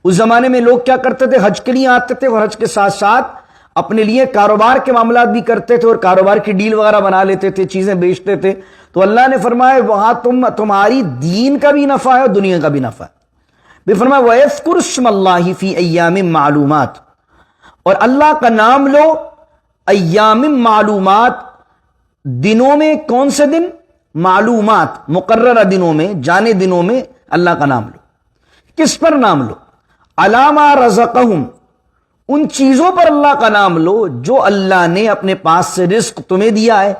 اس زمانے میں لوگ کیا کرتے تھے؟ حج کے لیے آتے تھے، اور حج کے ساتھ ساتھ اپنے لیے کاروبار کے معاملات بھی کرتے تھے، اور کاروبار کی ڈیل وغیرہ بنا لیتے تھے، چیزیں بیچتے تھے۔ تو اللہ نے فرمایا وہاں تمہاری دین کا بھی نفع ہے اور دنیا کا بھی نفع ہے۔ بھی فرمایا وَيَذْكُرُ اسْمَ اللَّهِ فِي أَيَّامٍ مَعْلُومَاتٍ، اور اللہ کا نام لو ایام معلومات، دنوں میں۔ کون سے دن؟ معلومات، مقررہ دنوں میں، جانے دنوں میں اللہ کا نام لو۔ کس پر نام لو؟ عَلَىٰ مَا رَزَقَهُمْ، ان چیزوں پر اللہ کا نام لو جو اللہ نے اپنے پاس سے رزق تمہیں دیا ہے۔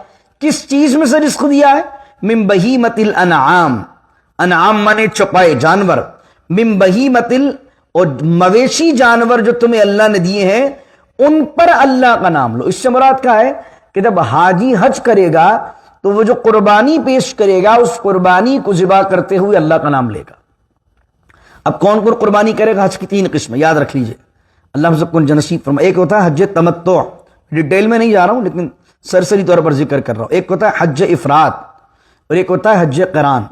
کس چیز میں سے رزق دیا ہے؟ من بہیمۃ الانعام، انعام مانے چوپائے جانور، من بہیمۃ اور مویشی جانور جو تمہیں اللہ نے دیے ہیں ان پر اللہ کا نام لو۔ اس سے مراد کیا ہے کہ جب حاجی حج کرے گا تو وہ جو قربانی پیش کرے گا اس قربانی کو ذبح کرتے ہوئے اللہ کا نام لے گا۔ اب کون کون قربانی کرے گا؟ حج کی 3 قسمیں یاد رکھ لیجئے، اللہ ہم سب کو جنصیب فرمائے۔ ایک ہوتا ہے حج تمتع، ڈیٹیل میں نہیں جا رہا ہوں لیکن سرسری طور پر ذکر کر رہا ہوں۔ ایک ہوتا ہے حج افراد، اور ایک ہوتا ہے حج قران۔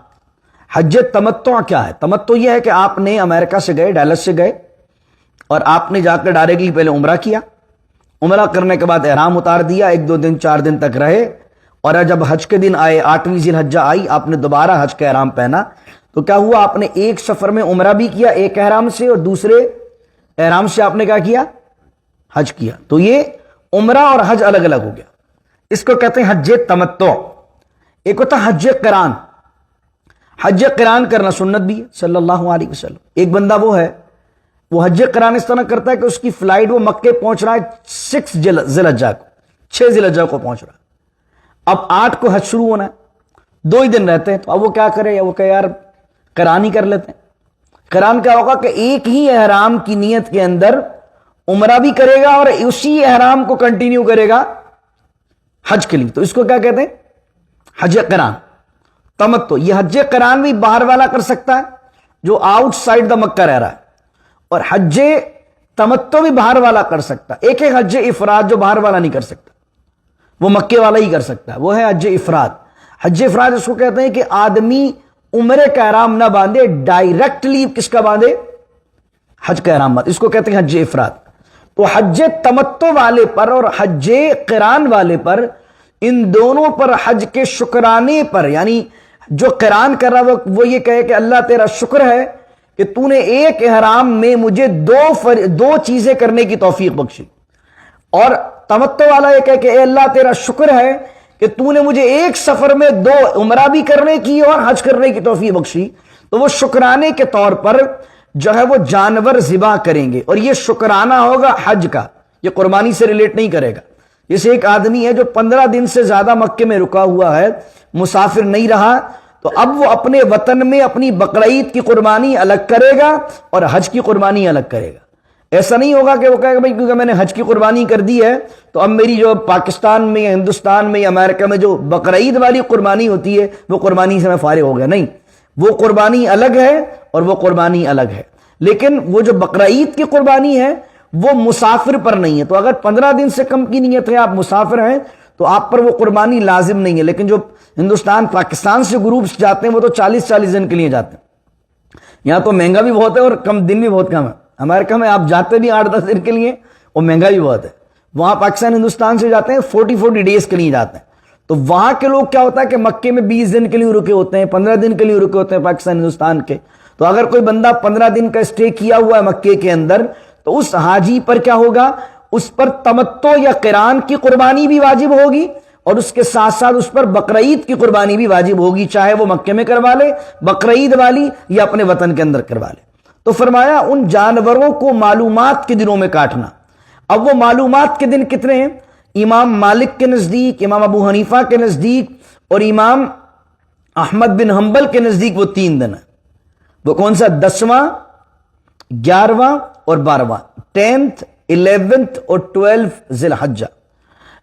حج تمتع کیا ہے؟ تمتع یہ ہے کہ آپ نے امریکہ سے گئے، ڈیلس سے گئے، اور آپ نے جا کر ڈائریکٹلی پہلے عمرہ کیا، عمرہ کرنے کے بعد احرام اتار دیا، 1 2 دن 4 دن تک رہے، اور جب حج کے دن آئے، 8ویں ذی الحجہ آئی، آپ نے دوبارہ حج کا احرام پہنا۔ تو کیا ہوا؟ آپ نے ایک سفر میں عمرہ بھی کیا ایک احرام سے، اور دوسرے احرام سے آپ نے کیا کیا؟ حج کیا۔ تو یہ عمرہ اور حج الگ الگ ہو گیا، اس کو کہتے ہیں حج تمتع۔ ایک ہوتا ہے حج قران، حج قران کرنا سنت بھی ہے صلی اللہ علیہ وسلم۔ ایک بندہ وہ ہے وہ حج قران اس طرح کرتا ہے کہ اس کی فلائٹ، وہ مکے پہنچ رہا ہے 6 ذی الحجہ کو، 6 ذی الحجہ کو پہنچ رہا ہے، اب 8 کو حج شروع ہونا ہے، 2 ہی دن رہتے ہیں، تو اب وہ کیا کرے؟ وہ کہ یار قران ہی کر لیتے ہیں۔ قران کیا ہوگا کہ ایک ہی احرام کی نیت کے اندر عمرہ بھی کرے گا اور اسی احرام کو کنٹینیو کرے گا حج کے لیے، تو اس کو کیا کہتے ہیں؟ حج قران تمتع۔ یہ حج قران بھی باہر والا کر سکتا ہے جو آؤٹ سائڈ دا مکہ رہ رہا ہے، اور حج تمتع بھی باہر والا کر سکتا ہے۔ ایک ہے حج افراد جو باہر والا نہیں کر سکتا، وہ مکے والا ہی کر سکتا ہے، وہ ہے حج افراد۔ حج افراد اس کو کہتے ہیں کہ آدمی عمرے کا احرام نہ باندھے، ڈائریکٹلی کس کا باندھے؟ حج کا احرام باندھے، اس کو کہتے ہیں حج افراد۔ تو حج تمتع والے پر اور حج قران والے پر، ان دونوں پر حج کے شکرانے پر، یعنی جو قران کر رہا وہ یہ کہے کہ اللہ تیرا شکر ہے کہ تو نے ایک احرام میں مجھے دو چیزیں کرنے کی توفیق بخشی، اور تمتع والا یہ کہے کہ اے اللہ تیرا شکر ہے کہ تو نے مجھے ایک سفر میں 2 عمرہ بھی کرنے کی اور حج کرنے کی توفیق بخشی، تو وہ شکرانے کے طور پر جو ہے وہ جانور ذبح کریں گے، اور یہ شکرانہ ہوگا حج کا، یہ قربانی سے ریلیٹ نہیں کرے گا۔ جیسے ایک آدمی ہے جو 15 دن سے زیادہ مکے میں رکا ہوا ہے، مسافر نہیں رہا، تو اب وہ اپنے وطن میں اپنی بقرعید کی قربانی الگ کرے گا اور حج کی قربانی الگ کرے گا۔ ایسا نہیں ہوگا کہ وہ کہے گا بھائی کیونکہ میں نے حج کی قربانی کر دی ہے تو اب میری جو پاکستان میں یا ہندوستان میں یا امریکہ میں جو بقرعید والی قربانی ہوتی ہے وہ قربانی سے میں فارغ ہو گیا۔ نہیں، وہ قربانی الگ ہے اور وہ قربانی الگ ہے، لیکن وہ جو بقرعید کی قربانی ہے وہ مسافر پر نہیں ہے۔ تو اگر 15 دن سے کم کی نیت ہے، آپ مسافر ہیں، تو آپ پر وہ قربانی لازم نہیں ہے۔ لیکن جو ہندوستان پاکستان سے گروپس جاتے ہیں وہ تو 40 دن کے لیے جاتے ہیں، یہاں تو مہنگا بھی بہت ہے اور کم دن بھی بہت کم ہے۔ امریکہ میں آپ جاتے بھی 8-10 دن کے لیے، اور مہنگا بھی بہت ہے۔ وہاں پاکستان ہندوستان سے جاتے ہیں 40 ڈیز کے لیے جاتے ہیں، تو وہاں کے لوگ کیا ہوتا ہے کہ مکے میں 20 دن کے لیے رکے ہوتے ہیں، 15 دن کے لیے رکے ہوتے ہیں پاکستان ہندوستان کے۔ تو اگر کوئی بندہ 15 دن کا اسٹے کیا ہوا ہے مکے کے اندر، تو اس حاجی پر کیا ہوگا؟ اس پر تمتع یا قران کی قربانی بھی واجب ہوگی، اور اس کے ساتھ ساتھ اس پر بقرعید کی قربانی بھی واجب ہوگی، چاہے وہ مکے میں کروا لے بقرعید والی یا اپنے وطن کے اندر کروا لے۔ تو فرمایا ان جانوروں کو معلومات کے دنوں میں کاٹنا۔ اب وہ معلومات کے دن کتنے ہیں؟ امام مالک کے نزدیک، امام ابو حنیفہ کے نزدیک اور امام احمد بن حنبل کے نزدیک وہ 3 دن ہیں۔ وہ کون سا؟ 10واں، 11واں اور 12واں، 10th، 11th اور 12 ذی الحجہ۔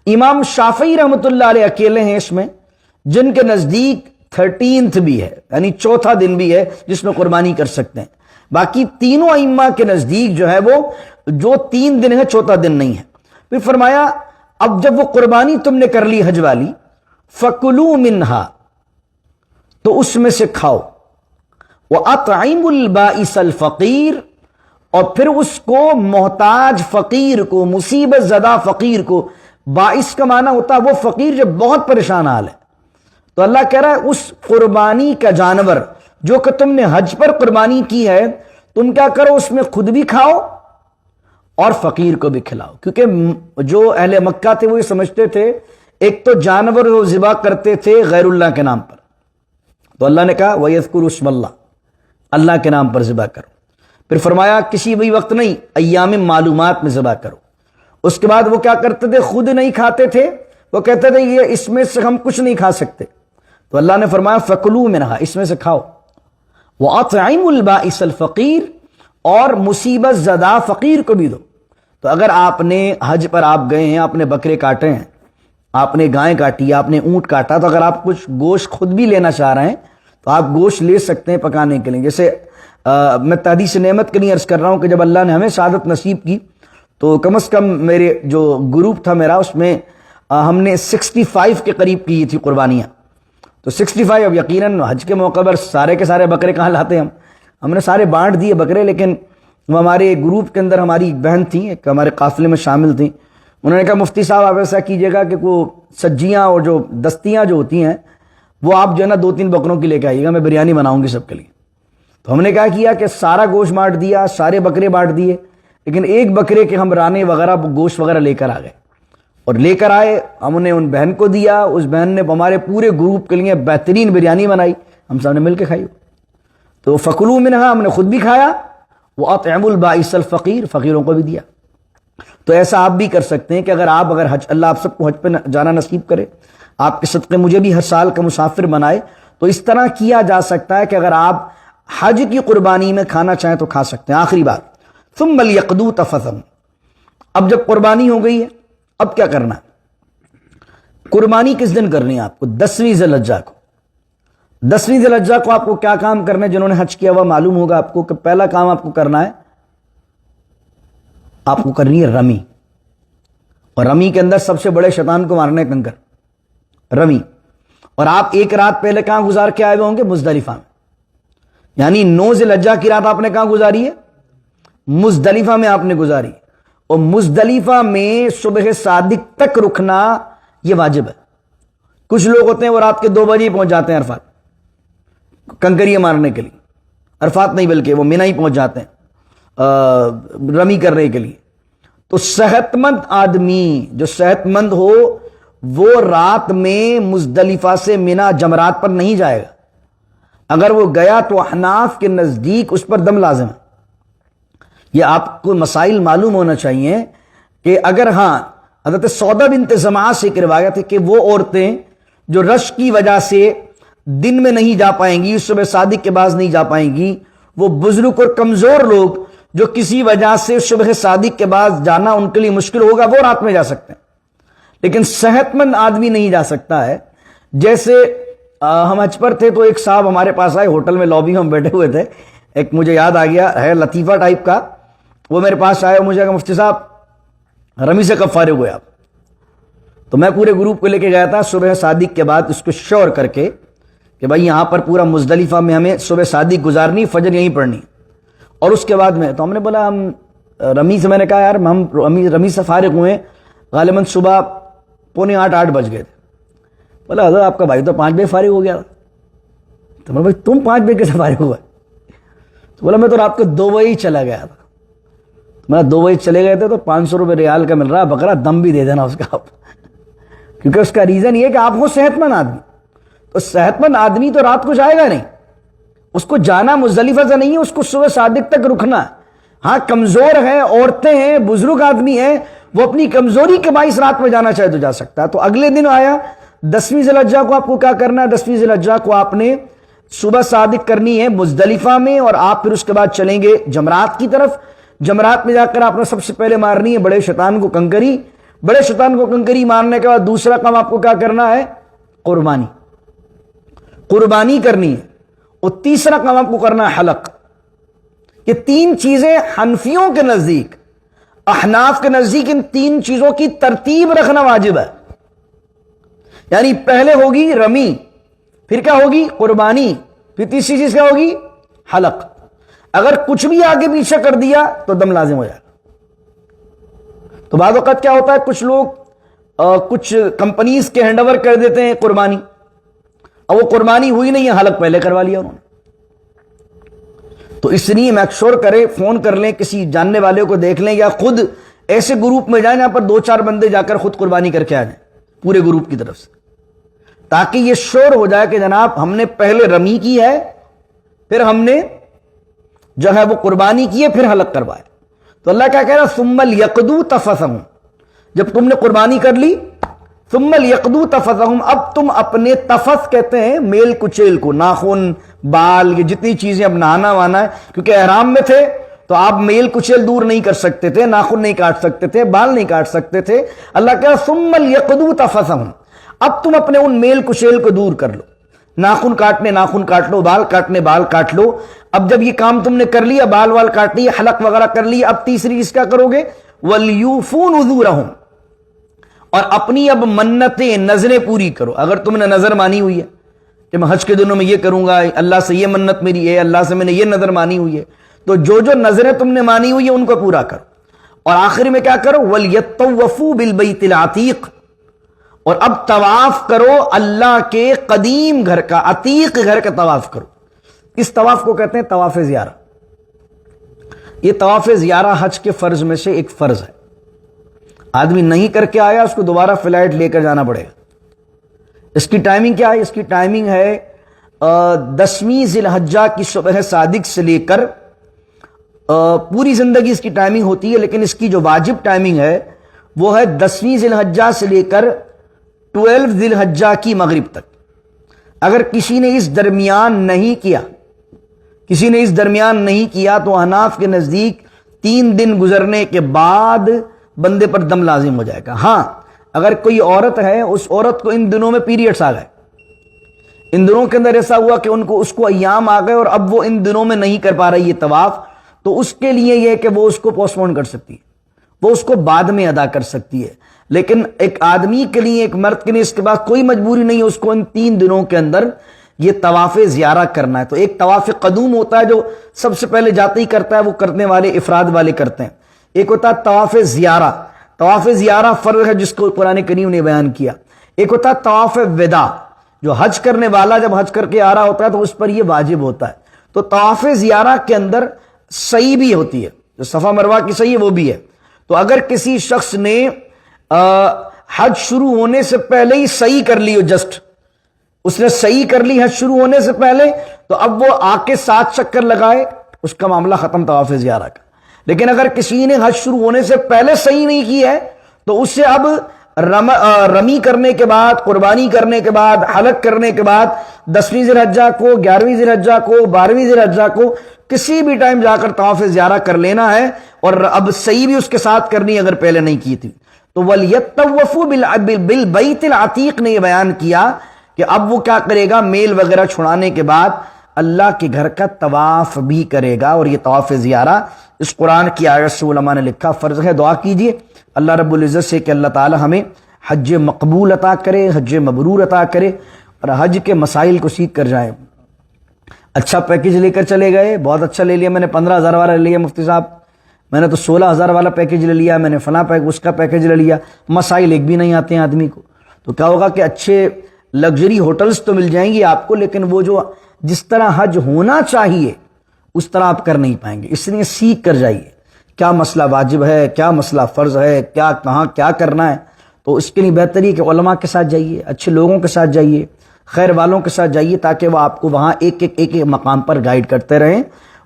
امام شافعی رحمۃ اللہ علیہ اکیلے ہیں اس میں جن کے نزدیک 13th بھی ہے، یعنی 4تھا دن بھی ہے جس میں قربانی کر سکتے ہیں۔ باقی تینوں ائمہ کے نزدیک جو ہے وہ جو 3 دن ہے 4تھا دن نہیں ہے۔ پھر فرمایا اب جب وہ قربانی تم نے کر لی حج والی، فَكُلُوا مِنْهَا، تو اس میں سے کھاؤ، وَأَطْعِمُوا الْبَائِسَ الْفَقِيرَ، اور پھر اس کو محتاج فقیر کو، مصیبت زدہ فقیر کو، باعث کا معنی ہوتا ہے وہ فقیر جو بہت پریشان حال ہے، تو اللہ کہہ رہا ہے اس قربانی کا جانور جو کہ تم نے حج پر قربانی کی ہے، تم کیا کرو؟ اس میں خود بھی کھاؤ اور فقیر کو بھی کھلاؤ، کیونکہ جو اہل مکہ تھے وہ یہ سمجھتے تھے ایک تو جانور وہ ذبح کرتے تھے غیر اللہ کے نام پر، تو اللہ نے کہا وَيَذْكُرُوا اسْمَ اللَّهِ، اللہ کے نام پر ذبح کرو۔ پھر فرمایا کسی بھی وقت نہیں، ایام معلومات میں ذبح کرو۔ اس کے بعد وہ کیا کرتے تھے؟ خود نہیں کھاتے تھے، وہ کہتے تھے یہ اس میں سے ہم کچھ نہیں کھا سکتے، تو اللہ نے فرمایا فَكُلُوا مِنْهَا، اس میں سے کھاؤ، وَأَطْعِمُوا الْبَائِسَ الْفَقِيرَ، اور مصیبت زدہ فقیر کو بھی دو۔ تو اگر آپ نے حج پر آپ گئے ہیں، آپ نے بکرے کاٹے ہیں، آپ نے گائے کاٹی، آپ نے اونٹ کاٹا، تو اگر آپ کچھ گوشت خود بھی لینا چاہ رہے ہیں تو آپ گوشت لے سکتے ہیں پکانے کے لیے۔ جیسے میں تحدیث نعمت کے لیے عرض کر رہا ہوں کہ جب اللہ نے ہمیں سعادت نصیب کی تو کم از کم میرے جو گروپ تھا میرا، اس میں ہم نے 65 کے قریب کی تھی قربانیاں۔ تو 65 اب یقیناً حج کے موقع پر سارے کے سارے بکرے کہاں لاتے ہم نے سارے بانٹ دیے بکرے، لیکن وہ ہمارے گروپ کے اندر ہماری ایک بہن تھیں، ایک ہمارے قافلے میں شامل تھیں، انہوں نے کہا مفتی صاحب آپ ایسا کیجئے گا کہ وہ سجیاں اور جو دستیاں جو ہوتی ہیں وہ آپ جو ہے نا 2-3 بکروں کی لے کے آئیے گا، میں بریانی بناؤں گی سب کے لیے۔ تو ہم نے کیا کیا کہ سارا گوشت بانٹ دیا، سارے بکرے بانٹ دیے، لیکن ایک بکرے کے ہم رانے وغیرہ گوشت وغیرہ لے کر آ گئے، اور لے کر آئے، ہم نے ان بہن کو دیا، اس بہن نے ہمارے پورے گروپ کے لیے بہترین بریانی بنائی، ہم سب نے مل کے کھائی۔ تو فَكُلُوا مِنْهَا، ہم نے خود بھی کھایا، وَأَطْعِمُوا الْبَائِسَ الْفَقِيرَ، فقیروں کو بھی دیا۔ تو ایسا آپ بھی کر سکتے ہیں کہ اگر حج، اللہ آپ سب کو حج پہ جانا نصیب کرے، آپ کے صدقے مجھے بھی ہر سال کا مسافر بنائے، تو اس طرح کیا جا سکتا ہے کہ اگر آپ حج کی قربانی میں کھانا چاہیں تو کھا سکتے ہیں۔ آخری بات، ثُمَّ لْيَقْضُوا تَفَثَهُمْ، اب جب قربانی ہو گئی ہے اب کیا کرنا ہے؟ قربانی کس دن کرنی ہے آپ کو؟ 10ویں ذی الحجہ کو۔ 10ویں ذی الحجہ کو آپ کو کیا کام کرنا ہے؟ جنہوں نے حج کیا ہوا معلوم ہوگا آپ کو کہ پہلا کام آپ کو کرنا ہے، آپ کو کرنی ہے رمی، اور رمی کے اندر سب سے بڑے شیطان کو مارنے کنکر، رمی۔ اور آپ ایک رات پہلے کہاں گزار کے آئے ہوئے ہوں گے؟ مزدلفہ میں. یعنی 9 ذی الحجہ کی رات آپ نے کہاں گزاری ہے؟ مزدلفہ میں آپ نے گزاری. اور مزدلفہ میں صبح صادق تک رکنا یہ واجب ہے. کچھ لوگ ہوتے ہیں وہ رات کے 2 بجے پہنچ جاتے ہیں عرفات کنکریاں مارنے کے لیے. عرفات نہیں بلکہ وہ منی پہنچ جاتے ہیں رمی کرنے کے لیے. تو صحت مند آدمی جو صحت مند ہو وہ رات میں مزدلفہ سے منی جمرات پر نہیں جائے گا. اگر وہ گیا تو احناف کے نزدیک اس پر دم لازم ہے. یہ آپ کو مسائل معلوم ہونا چاہیے کہ اگر حضرت سودا بنت زمعہ سے ایک روایت ہے کہ وہ عورتیں جو رش کی وجہ سے دن میں نہیں جا پائیں گی، صبح صادق کے بعد نہیں جا پائیں گی، وہ بزرگ اور کمزور لوگ جو کسی وجہ سے صبح صادق کے بعد جانا ان کے لیے مشکل ہوگا، وہ رات میں جا سکتے ہیں. لیکن صحت مند آدمی نہیں جا سکتا ہے. جیسے ہم حج پر تھے تو ایک صاحب ہمارے پاس آئے، ہوٹل میں لابی میں ہم بیٹھے ہوئے تھے. ایک مجھے یاد آ گیا ہے لطیفہ ٹائپ کا. وہ میرے پاس آئے اور مجھے کہا مفتی صاحب رمی سے کب فارغ ہوئے آپ؟ تو میں پورے گروپ کو لے کے گیا تھا صبح صادق کے بعد اس کو شور کر کے کہ بھائی یہاں پر پورا مزدلفہ میں ہمیں صبح صادق گزارنی، فجر یہیں پڑھنی. اور اس کے بعد میں تو ہم نے بولا ہم رمی سے، میں نے کہا یار ہم رمی سے فارغ ہوئے غالباً صبح 7:45 بج گئے تھے. بولا حضرت آپ کا بھائی تو 5 بجے فارغ ہو گیا تھا. تو میں بھائی تم 5 بجے کیسے فارغ ہوئے؟ تو بولا میں تو رات کو 2 بجے ہی چلا گیا تھا. میں 2 بجے چلے گئے تھے تو 500 روپے ریال کا مل رہا بکرا، دم بھی دے دینا اس کا آپ. کیونکہ اس کا ریزن یہ کہ آپ کو صحت مند آدمی، تو صحت مند آدمی تو رات کو جائے گا نہیں. اس کو جانا مزدلفہ سے نہیں ہے، اس کو صبح صادق تک رکنا. ہاں کمزور ہیں، عورتیں ہیں، بزرگ آدمی ہیں، وہ اپنی کمزوری کے باعث رات میں جانا چاہے تو جا سکتا ہے. تو اگلے دن آیا 10ویں ذی الحجہ کو آپ کو کیا کرنا ہے؟ 10ویں ذی الحجہ کو آپ نے صبح صادق کرنی ہے مزدلفہ میں، اور آپ پھر اس کے بعد چلیں گے جمرات کی طرف. جمرات میں جا کر آپ نے سب سے پہلے مارنی ہے بڑے شیطان کو کنکری. بڑے شیطان کو کنکری مارنے کے بعد دوسرا کام آپ کو کیا کرنا ہے؟ قربانی کرنی ہے. اور تیسرا کام آپ کو کرنا ہے حلق. یہ 3 چیزیں حنفیوں کے نزدیک، احناف کے نزدیک ان 3 چیزوں کی ترتیب رکھنا واجب ہے. یعنی پہلے ہوگی رمی، پھر کیا ہوگی؟ قربانی، پھر تیسری چیز کیا ہوگی؟ حلق. اگر کچھ بھی آگے پیچھے کر دیا تو دم لازم ہو جائے گا. تو بعض اوقات کیا ہوتا ہے کچھ لوگ کچھ کمپنیز کے ہینڈ اوور کر دیتے ہیں قربانی، اور وہ قربانی ہوئی نہیں ہے، حلق پہلے کروا لیا انہوں نے. تو اس لیے میک شور کریں، فون کر لیں، کسی جاننے والے کو دیکھ لیں، یا خود ایسے گروپ میں جائیں جہاں پر 2-4 بندے جا کر خود قربانی کر کے آ جائیں پورے گروپ کی طرف سے، تاکہ یہ شور ہو جائے کہ جناب ہم نے پہلے رمی کی ہے، پھر ہم نے جو ہے وہ قربانی کی ہے، پھر حلق کروائے. تو اللہ کیا کہہ رہا؟ ثم لیقضوا تفثهم. جب تم نے قربانی کر لی، ثم لیقضوا تفثهم، اب تم اپنے تفث کہتے ہیں میل کچیل کو، ناخن، بال، یہ جتنی چیزیں اب نہانا وانا ہے، کیونکہ احرام میں تھے تو آپ میل کچیل دور نہیں کر سکتے تھے، ناخن نہیں کاٹ سکتے تھے، بال نہیں کاٹ سکتے تھے. اللہ کہہ رہا ثم لیقضوا تفثهم، اب تم اپنے ان میل کچیل کو دور کر لو. ناخن کاٹنے ناخن کاٹ لو، بال کاٹنے بال کاٹ لو. اب جب یہ کام تم نے کر لیا، بال وال کاٹ لیے، حلق وغیرہ کر لیا، اب تیسری چیز کیا کرو گے؟ وَلْيُوفُوا نُذُورَهُمْ، اور اپنی اب منتیں، نظریں پوری کرو. اگر تم نے نظر مانی ہوئی ہے کہ میں حج کے دنوں میں یہ کروں گا، اللہ سے یہ منت میری ہے، اللہ سے میں نے یہ نظر مانی ہوئی ہے، تو جو جو نظریں تم نے مانی ہوئی ہیں ان کو پورا کرو. اور آخر میں کیا کرو؟ وَلْيَطَّوَّفُوا بِالْبَيْتِ الْعَتِيقِ، اور اب طواف کرو اللہ کے قدیم گھر کا، عتیق گھر کا طواف کرو. اس طواف کو کہتے ہیں طواف زیارہ. یہ طواف زیارہ حج کے فرض میں سے ایک فرض ہے. آدمی نہیں کر کے آیا، اس کو دوبارہ فلائٹ لے کر جانا پڑے گا. اس کی ٹائمنگ کیا ہے؟ اس کی ٹائمنگ ہے 10ویں ذی الحجہ کی صبح صادق سے لے کر پوری زندگی اس کی ٹائمنگ ہوتی ہے، لیکن اس کی جو واجب ٹائمنگ ہے وہ ہے 10ویں ذی الحجہ سے لے کر 12 ذی الحجہ کی مغرب تک. اگر کسی نے اس درمیان نہیں کیا تو احناف کے نزدیک 3 دن گزرنے کے بعد بندے پر دم لازم ہو جائے گا. ہاں اگر کوئی عورت ہے، اس عورت کو ان دنوں میں پیریڈز آ گئے، ان دنوں کے اندر ایسا ہوا کہ اس کو ایام آ گئے اور اب وہ ان دنوں میں نہیں کر پا رہی یہ طواف، تو اس کے لیے یہ کہ وہ اس کو پوسٹ پون کر سکتی ہے، وہ اس کو بعد میں ادا کر سکتی ہے. لیکن ایک آدمی کے لیے، ایک مرد کے لیے اس کے بعد کوئی مجبوری نہیں ہے، اس کو ان 3 دنوں کے اندر یہ طواف زیارہ کرنا ہے۔ تو ایک طواف قدوم ہوتا ہے جو سب سے پہلے جاتے ہی کرتا ہے، وہ کرنے والے افراد والے کرتے ہیں۔ ایک ہوتا ہے طواف زیارہ، طواف زیارہ فرض ہے جس کو قرآن کریم نے بیان کیا۔ ایک ہوتا ہے طواف وداع، جو حج کرنے والا جب حج کر کے آ رہا ہوتا ہے تو اس پر یہ واجب ہوتا ہے۔ تو طواف زیارہ کے اندر سعی بھی ہوتی ہے، جو صفا مروہ کی سعی ہے وہ بھی ہے۔ تو اگر کسی شخص نے حج شروع ہونے سے پہلے ہی سعی کر لی ہو، جسٹ اس نے سعی کر لی حج شروع ہونے سے پہلے، تو اب وہ آ کے 7 چکر لگائے، اس کا معاملہ ختم طواف زیارہ کا۔ لیکن اگر کسی نے حج شروع ہونے سے پہلے سعی نہیں کی ہے تو اس سے اب رمی کرنے کے بعد، قربانی کرنے کے بعد، حلق کرنے کے بعد 10ویں ذی الحجہ کو، 11ویں ذی الحجہ کو، 12ویں ذی الحجہ کو کسی بھی ٹائم جا کر طواف زیارہ کر لینا ہے، اور اب سعی بھی اس کے ساتھ کرنی اگر پہلے نہیں کی تھی۔ تو وَلْيَطَّوَّفُوا بِالْبَيْتِ الْعَتِيقِ نے یہ بیان کیا کہ اب وہ کیا کرے گا، میل وغیرہ چھڑانے کے بعد اللہ کے گھر کا طواف بھی کرے گا۔ اور یہ طواف زیارہ اس قرآن کی آیت سے علماء نے لکھا فرض ہے۔ دعا کیجئے اللہ رب العزت سے کہ اللہ تعالی ہمیں حج مقبول عطا کرے، حج مبرور عطا کرے، اور حج کے مسائل کو سیکھ کر جائیں۔ اچھا پیکیج لے کر چلے گئے، بہت اچھا لے لیا، میں نے 15,000 والا لے لیا مفتی صاحب، میں نے تو 16,000 والا پیکیج لے لیا، میں نے فلاں اس کا پیکیج لے لیا، مسائل ایک بھی نہیں آتے ہیں آدمی کو۔ تو کیا ہوگا کہ اچھے لگژری ہوٹلز تو مل جائیں گی آپ کو، لیکن وہ جو جس طرح حج ہونا چاہیے اس طرح آپ کر نہیں پائیں گے۔ اس لیے سیکھ کر جائیے کیا مسئلہ واجب ہے، کیا مسئلہ فرض ہے، کیا کہاں کیا کرنا ہے۔ تو اس کے لیے بہتر ہے کہ علماء کے ساتھ جائیے، اچھے لوگوں کے ساتھ جائیے، خیر والوں کے ساتھ جائیے، تاکہ وہ آپ کو وہاں ایک مقام پر گائیڈ کرتے رہیں۔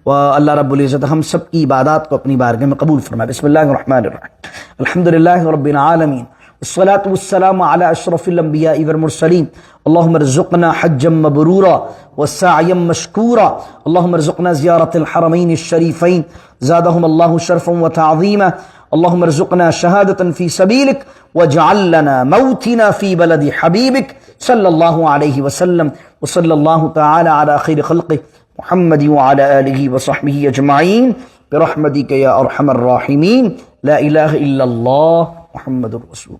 اللہ رب العزت ہم سب کی عبادات کو اپنی بارگاہ میں قبول فرمائے۔ بسم اللہ الرحمن الرحیم، الحمدللہ رب العالمین، والصلاة والسلام على اشرف الانبیاء والمرسلین، اللهم ارزقنا حجا مبرورا وسعیا مشکورا، اللهم ارزقنا زیارت الحرمین الشریفین زادهم اللہ شرفا وتعظیما، اللهم ارزقنا شہادة فی سبیلک واجعل لنا موتنا فی بلد حبیبک صلی اللہ علیہ وسلم، وصلی اللہ تعالی علی خیر خلقہ محمد وعلى آلہ وصحبہ اجمعین برحمتک یا ارحم الراحمین، لا الہ الا اللہ محمد الرسول۔